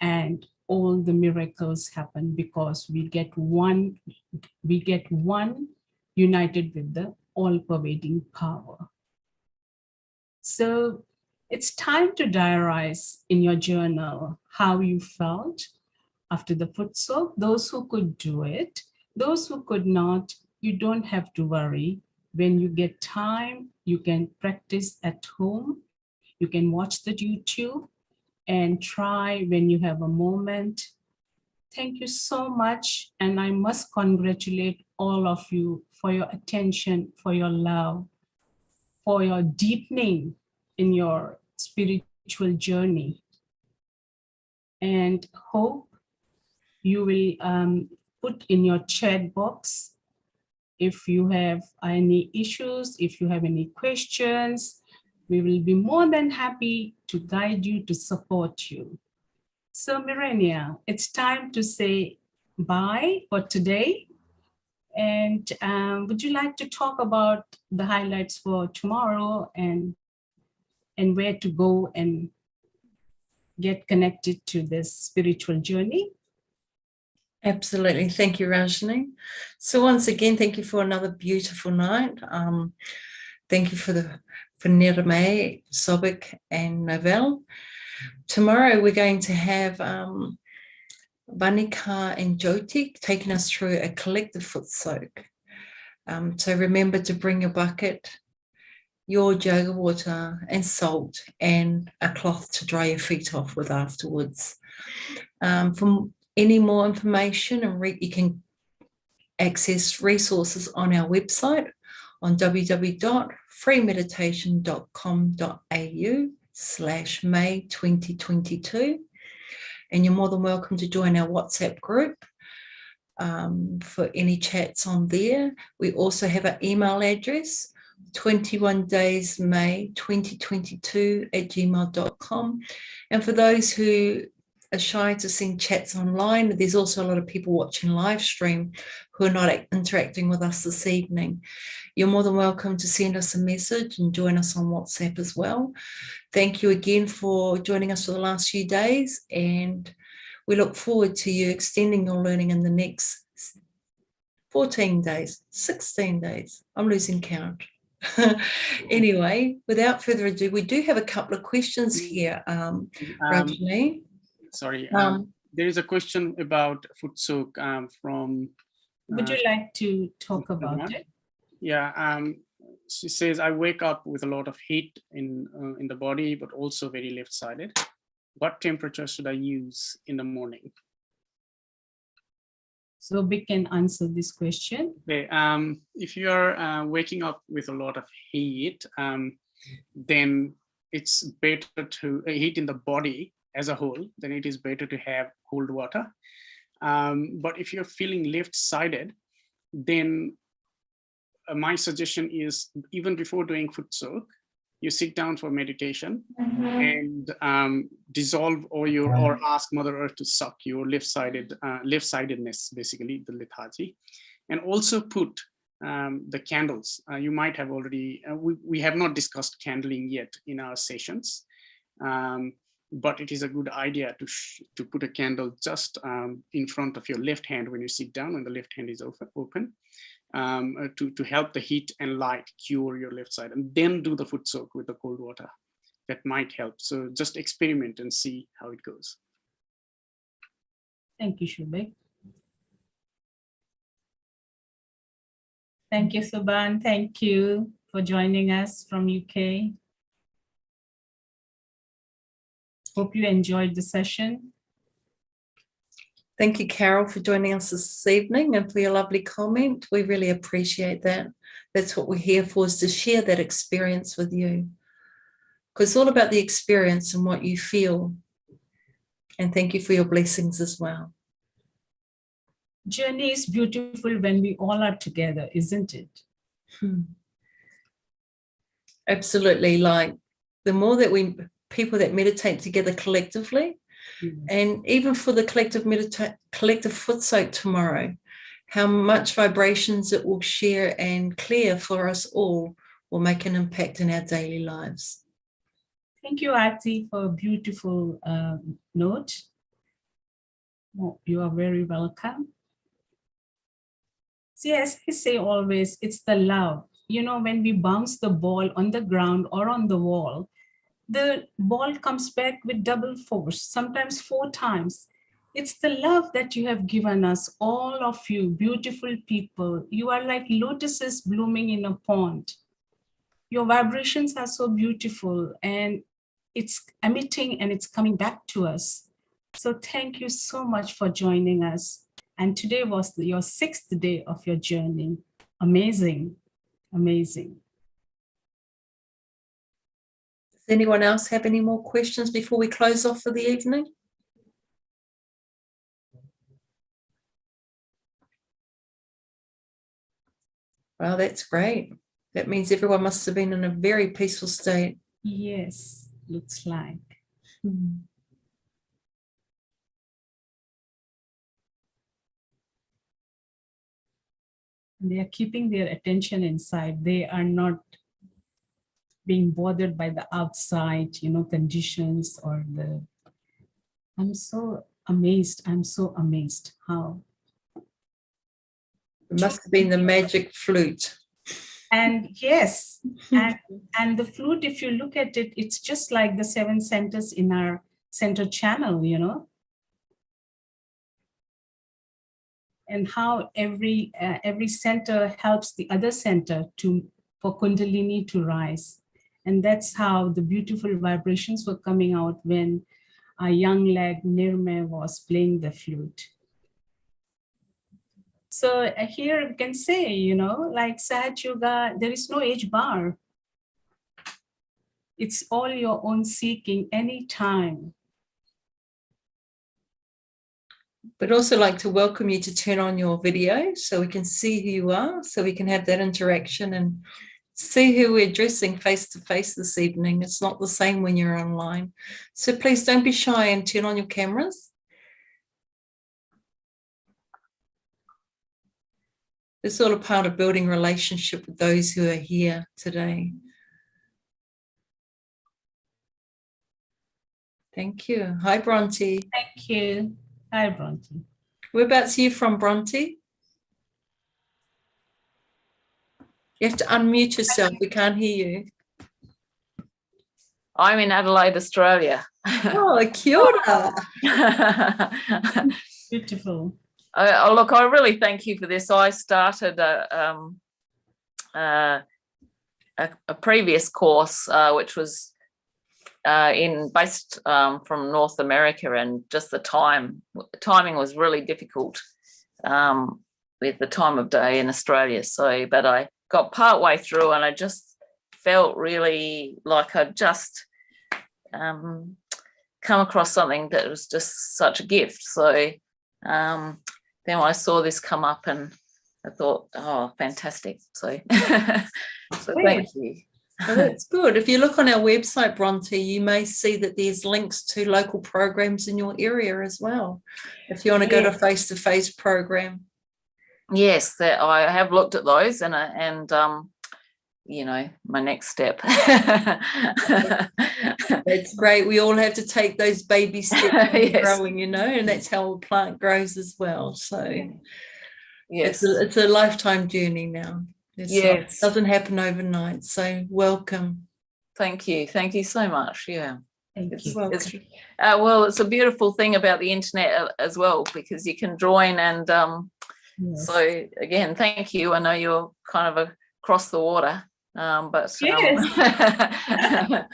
S1: and all the miracles happen because we get one united with the all-pervading power. So it's time to diarize in your journal how you felt after the Footsoak. Those who could do it, those who could not, you don't have to worry. When you get time, you can practice at home. You can watch the YouTube and try when you have a moment. Thank you so much. And I must congratulate all of you for your attention, for your love, for your deepening in your spiritual journey. And hope you will put in your chat box if you have any issues, if you have any questions. We will be more than happy to guide you, to support you. So Mirenia, it's time to say bye for today. And would you like to talk about the highlights for tomorrow and where to go and get connected to this spiritual journey?
S2: Absolutely. Thank you, Rajni. So once again, thank you for another beautiful night. Thank you for Nirme, Sobek, and Novell. Tomorrow we're going to have Vanika and Jyoti taking us through a collective Footsoak. So remember to bring your bucket, your jug of water and salt, and a cloth to dry your feet off with afterwards. For any more information, you can access resources on our website on www.freemeditation.com.au. May 2022. And you're more than welcome to join our WhatsApp group for any chats on there. We also have an email address, 21daysmay2022@gmail.com. And for those who are shy to send chats online, there's also a lot of people watching live stream who are not interacting with us this evening. You're more than welcome to send us a message and join us on WhatsApp as well. Thank you again for joining us for the last few days, and we look forward to you extending your learning in the next 14 days, 16 days. I'm losing count. Anyway, without further ado, we do have a couple of questions here, Rajni.
S5: Sorry, there is a question about Footsoak from...
S1: Would you like to talk about it?
S5: Yeah, she says, I wake up with a lot of heat in the body, but also very left-sided. What temperature should I use in the morning?
S1: So we can answer this question.
S5: Okay, if you are waking up with a lot of heat, then it's better to heat in the body as a whole, then it is better to have cold water. But if you're feeling left-sided, then my suggestion is, even before doing Footsoak, you sit down for meditation and dissolve or ask Mother Earth to suck your left-sidedness, basically the lethargy, and also put the candles. You might have already, we have not discussed candling yet in our sessions, but it is a good idea to put a candle just in front of your left hand when you sit down, when the left hand is open. To help the heat and light cure your left side, and then do the Footsoak with the cold water. That might help. So just experiment and see how it goes.
S1: Thank you, Shubhik. Thank you, Subhan. Thank you for joining us from UK. Hope you enjoyed the session.
S2: Thank you, Carol, for joining us this evening and for your lovely comment. We really appreciate that. That's what we're here for, is to share that experience with you. Because it's all about the experience and what you feel. And thank you for your blessings as well.
S1: Journey is beautiful when we all are together, isn't it?
S2: Absolutely. Like the more that people that meditate together collectively, and even for the collective Footsoak tomorrow, how much vibrations it will share and clear for us all will make an impact in our daily lives.
S1: Thank you, Ati, for a beautiful note. Oh, you are very welcome. See, as I say always, it's the love. You know, when we bounce the ball on the ground or on the wall, the ball comes back with double force, sometimes 4 times. It's the love that you have given us, all of you, beautiful people. You are like lotuses blooming in a pond. Your vibrations are so beautiful, and it's emitting and it's coming back to us. So thank you so much for joining us. And today was your 6th day of your journey. Amazing, amazing.
S2: Does anyone else have any more questions before we close off for the evening? Well, that's great. That means everyone must have been in a very peaceful state.
S1: Yes, looks like. They are keeping their attention inside. They are not being bothered by the outside, conditions or the... I'm so amazed. I'm so amazed how.
S2: It must have been the magic flute.
S1: And yes, and the flute, if you look at it, it's just like the 7 centers in our center channel, and how every center helps the other center for Kundalini to rise. And that's how the beautiful vibrations were coming out when our young lad Nirme was playing the flute. So here you can say, like Sahaja Yoga, there is no age bar. It's all your own seeking anytime.
S2: We'd also like to welcome you to turn on your video so we can see who you are, so we can have that interaction and see who we're addressing face to face this evening. It's not the same when you're online. So please don't be shy and turn on your cameras. It's all a part of building relationship with those who are here today. Thank you. Hi, Bronte.
S1: Thank you. Hi, Bronte.
S2: Whereabouts are you from, Bronte? You have to unmute yourself. We can't hear you.
S6: I'm in Adelaide, Australia.
S2: Oh, kia ora.
S1: Beautiful.
S6: Look, I really thank you for this. I started a previous course, which was based from North America, and just the timing was really difficult with the time of day in Australia. So, but I got part way through, and I just felt really like I'd just come across something that was just such a gift. So then I saw this come up, and I thought, oh, fantastic. So, so thank you.
S2: Well, that's good. If you look on our website, Bronte, you may see that there's links to local programs in your area as well, if you want to go to a face-to-face program.
S6: Yes, that I have looked at those, and you know, my next step.
S2: That's great. We all have to take those baby steps
S6: Yes.
S2: growing, you know, and that's how a plant grows as well. So
S6: Yes,
S2: it's a lifetime journey now. It doesn't happen overnight. So welcome.
S6: Thank you so much. Yeah.
S1: Thank you.
S6: Well, it's a beautiful thing about the internet as well, because you can join, and
S1: Yes.
S6: so again, thank you. I know you're kind of across the water, but
S1: Yes.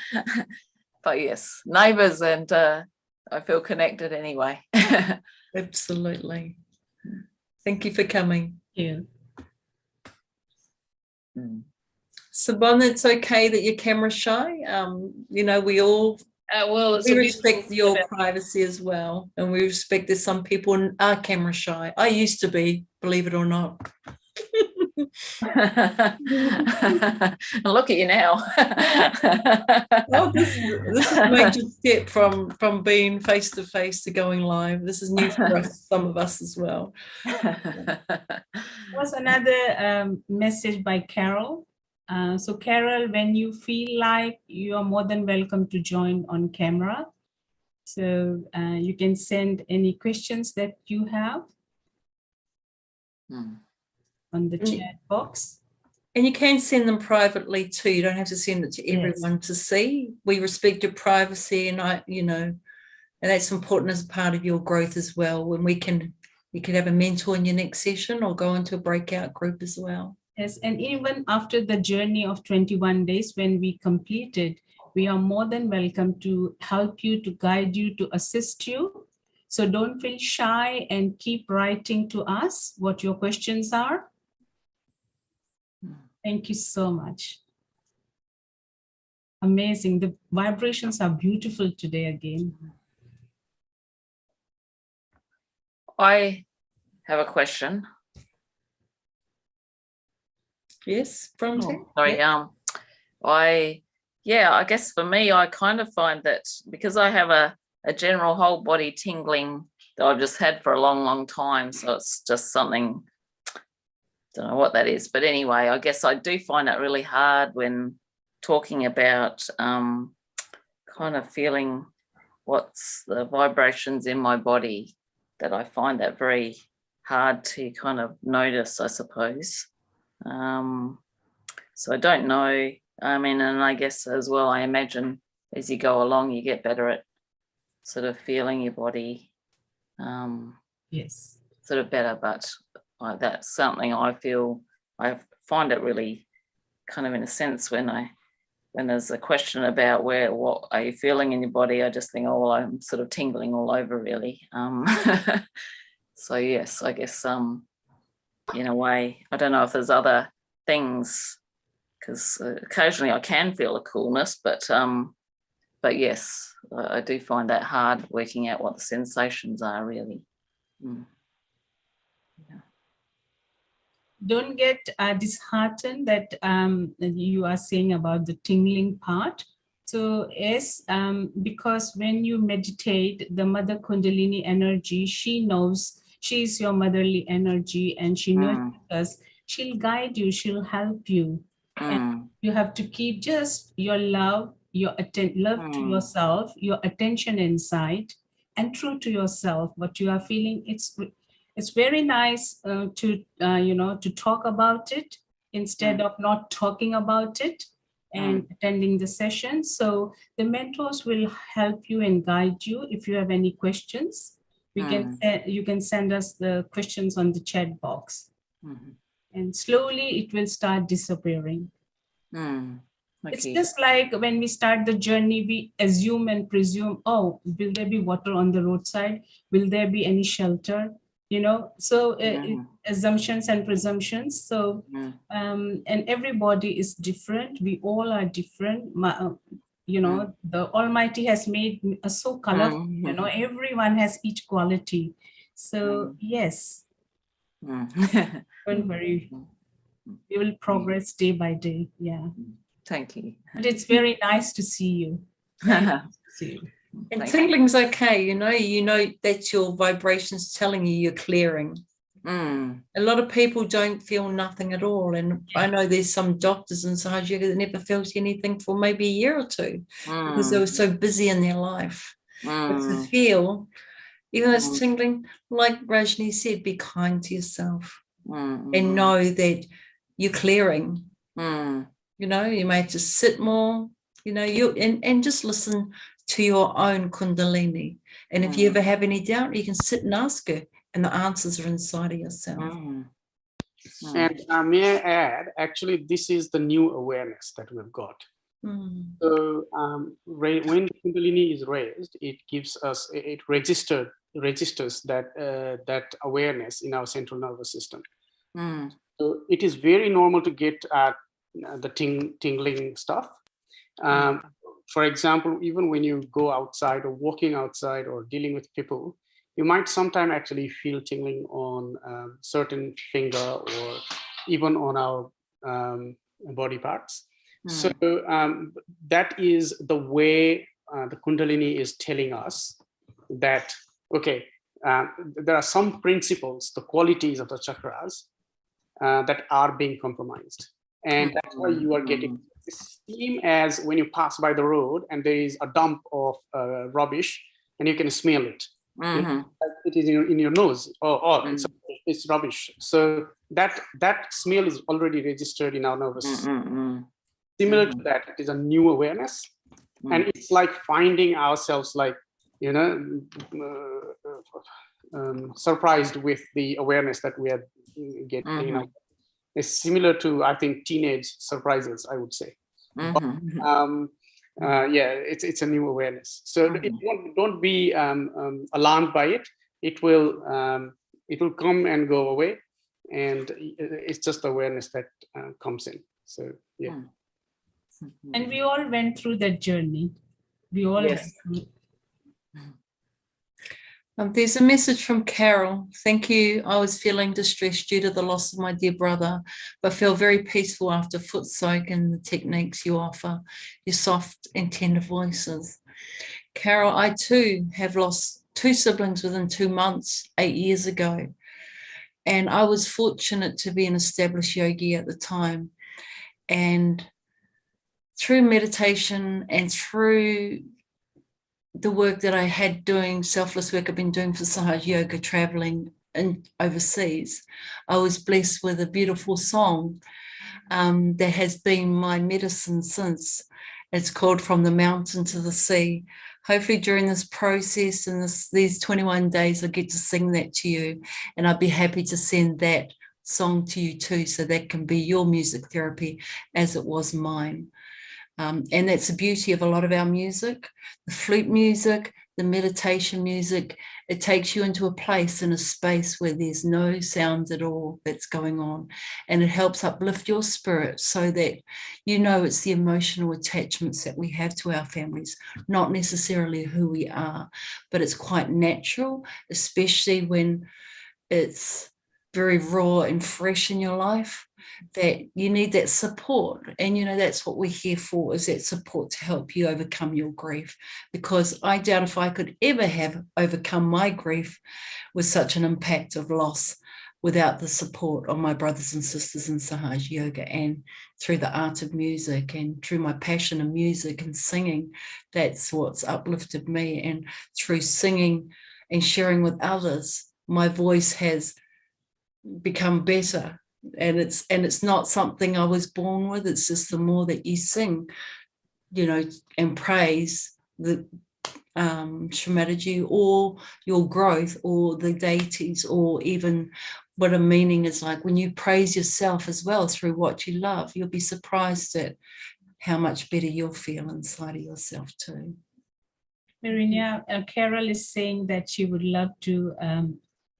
S6: but yes, neighbours, and I feel connected anyway.
S2: Absolutely. Thank you for coming.
S1: Thank you.
S2: Sabon, it's okay that you're camera shy. You know, we all we respect your privacy as well, and we respect that some people are camera shy. I used to be, believe it or not.
S6: Look at you now.
S2: Oh, this is a major step from being face to face to going live. This is new for us, some of us as well.
S1: Was another message by Carol. So Carol, when you feel like, you are more than welcome to join on camera. So you can send any questions that you have on the chat box.
S2: And you can send them privately too. You don't have to send it to everyone to see. We respect your privacy, and you know, and that's important as a part of your growth as well. When you can have a mentor in your next session, or go into a breakout group as well.
S1: Yes, and even after the journey of 21 days, when we completed, we are more than welcome to help you, to guide you, to assist you. So don't feel shy, and keep writing to us what your questions are. Thank you so much. Amazing. The vibrations are beautiful today again.
S6: I have a question.
S2: Yes, from
S6: sorry. I guess for me, I kind of find that because I have a general whole body tingling that I've just had for a long, long time, so it's just something, don't know what that is, but anyway, I guess I do find it really hard when talking about kind of feeling what's the vibrations in my body, that I find that very hard to kind of notice, I suppose. So I don't know. I mean, and I guess as well, I imagine as you go along, you get better at sort of feeling your body.
S1: Yes.
S6: Sort of better, but that's something I find it really kind of, in a sense, when there's a question about what are you feeling in your body, I just think, oh, well, I'm sort of tingling all over really. So yes, I guess in a way, I don't know if there's other things because occasionally I can feel a coolness, but yes, I do find that hard working out what the sensations are really.
S1: Don't get disheartened that you are saying about the tingling part. So yes, because when you meditate, the Mother Kundalini energy, she knows, she's your motherly energy, and she knows us. She'll guide you, she'll help you. And you have to keep just your love, your love to yourself, your attention inside, and true to yourself. What you are feeling, it's very nice to talk about it instead of not talking about it and attending the session. So the mentors will help you and guide you. If you have any questions, you can send us the questions on the chat box. And slowly it will start disappearing.
S6: Okay.
S1: It's just like when we start the journey, we assume and presume, oh, will there be water on the roadside? Will there be any shelter? So assumptions and presumptions. So, and everybody is different. We all are different. The Almighty has made us so colorful. Everyone has each quality. So yes, don't worry. We will progress day by day. Yeah.
S6: Thank you.
S1: But it's very nice to see you. Nice to see you.
S2: And tingling's okay, you know that's your vibrations telling you you're clearing. A lot of people don't feel nothing at all. And I know there's some doctors in Sahaja Yoga that never felt anything for maybe a year or two because they were so busy in their life. But to feel, even though it's tingling, like Rajni said, be kind to yourself and know that you're clearing. You may have to sit more, and just listen to your own Kundalini. And if you ever have any doubt, you can sit and ask her, and the answers are inside of yourself.
S5: And may I add, actually, this is the new awareness that we've got. So when Kundalini is raised, it gives us, it registers that awareness in our central nervous system. So it is very normal to get the tingling stuff. For example, even when you go outside or walking outside or dealing with people, you might sometimes actually feel tingling on certain finger or even on our body parts. So that is the way the Kundalini is telling us that, okay, there are some principles, the qualities of the chakras that are being compromised. And that's why you are getting the same as when you pass by the road and there is a dump of rubbish and you can smell it. It is in your nose. It's rubbish. So that smell is already registered in our nervous system. Similar to that, it is a new awareness. And it's like finding ourselves like, surprised with the awareness that we are getting. It's similar to, I think, teenage surprises, I would say. But, it's a new awareness. So don't be alarmed by it. It will come and go away, and it's just awareness that comes in. So yeah.
S1: And we all went through that journey. We all went through.
S2: There's a message from Carol. Thank you. I was feeling distressed due to the loss of my dear brother, but feel very peaceful after Footsoak and the techniques you offer, your soft and tender voices. Carol, I too have lost 2 siblings within 2 months, 8 years ago. And I was fortunate to be an established yogi at the time. And through meditation and through the work that I had doing, selfless work I've been doing for Sahaja Yoga, traveling and overseas, I was blessed with a beautiful song that has been my medicine since. It's called From the Mountain to the Sea. Hopefully during this process and these 21 days, I get to sing that to you, and I'd be happy to send that song to you too, so that can be your music therapy as it was mine. And that's the beauty of a lot of our music, the flute music, the meditation music, It takes you into a place, in a space where there's no sound at all that's going on. And it helps uplift your spirit so that you know it's the emotional attachments that we have to our families, not necessarily who we are, but it's quite natural, especially when it's very raw and fresh in your life, that you need that support. And that's what we're here for, is that support to help you overcome your grief, because I doubt if I could ever have overcome my grief with such an impact of loss without the support of my brothers and sisters in Sahaja Yoga, and through the art of music and through my passion of music and singing. That's what's uplifted me. And through singing and sharing with others, my voice has become better. And it's not something I was born with. It's just the more that you sing, and praise the Shri Mataji, or your growth, or the deities, or even what a meaning is like when you praise yourself as well through what you love, you'll be surprised at how much better you'll feel inside of yourself too.
S1: Marinia, Carol is saying that she would love to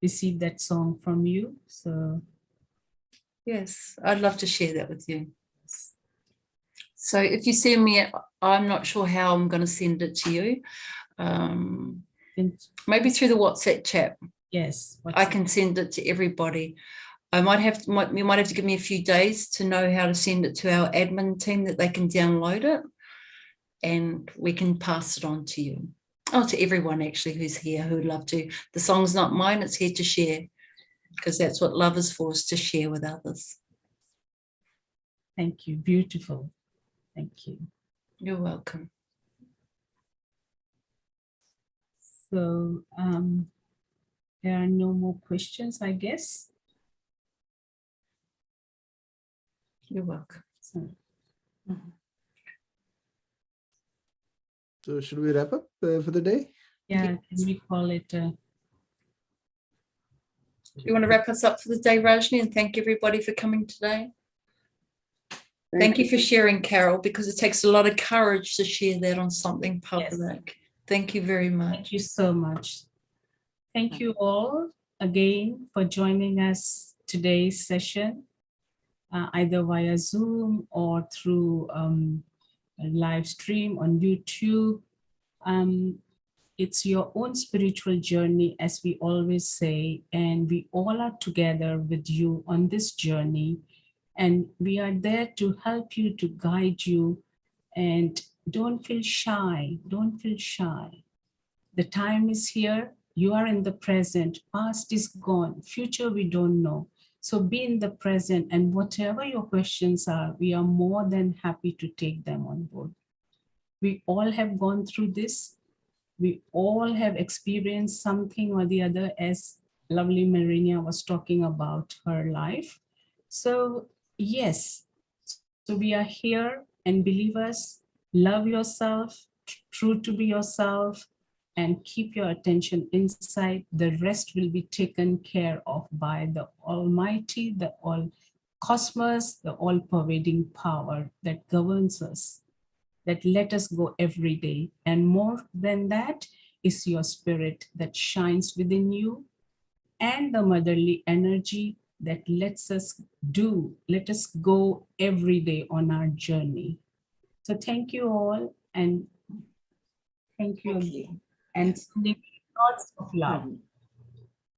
S1: receive that song from you. So
S2: yes, I'd love to share that with you. So if you send me, I'm not sure how I'm going to send it to you. Maybe through the WhatsApp chat.
S1: Yes,
S2: I can send it to everybody. You might have to give me a few days to know how to send it to our admin team, that they can download it, and we can pass it on to you. Oh, to everyone actually who's here who would love to. The song's not mine, it's here to share, because that's what love is for, is to share with others.
S1: Thank you. Beautiful. Thank you.
S2: You're welcome.
S1: So there are no more questions, I guess.
S2: You're welcome.
S7: So should we wrap up for the day?
S1: Yeah, can we call it?
S2: You want to wrap us up for the day, Rajni, and thank everybody for coming today? Thank you for sharing, Carol, because it takes a lot of courage to share that on something public. Yes. Thank you very much.
S1: Thank you so much. Thank you all again for joining us today's session, either via Zoom or through a live stream on YouTube. It's your own spiritual journey, as we always say, and we all are together with you on this journey. And we are there to help you, to guide you, and don't feel shy. Don't feel shy. The time is here. You are in the present. Past is gone. Future, we don't know. So be in the present, and whatever your questions are, we are more than happy to take them on board. We all have gone through this. We all have experienced something or the other, as lovely Marinia was talking about her life. So yes, so we are here, and believe us, love yourself, true to be yourself, and keep your attention inside. The rest will be taken care of by the Almighty, the all cosmos, the all-pervading power that governs us, that let us go every day. And more than that is your spirit that shines within you, and the motherly energy that lets us let us go every day on our journey. So thank you all, and thank you again. And sending lots of love.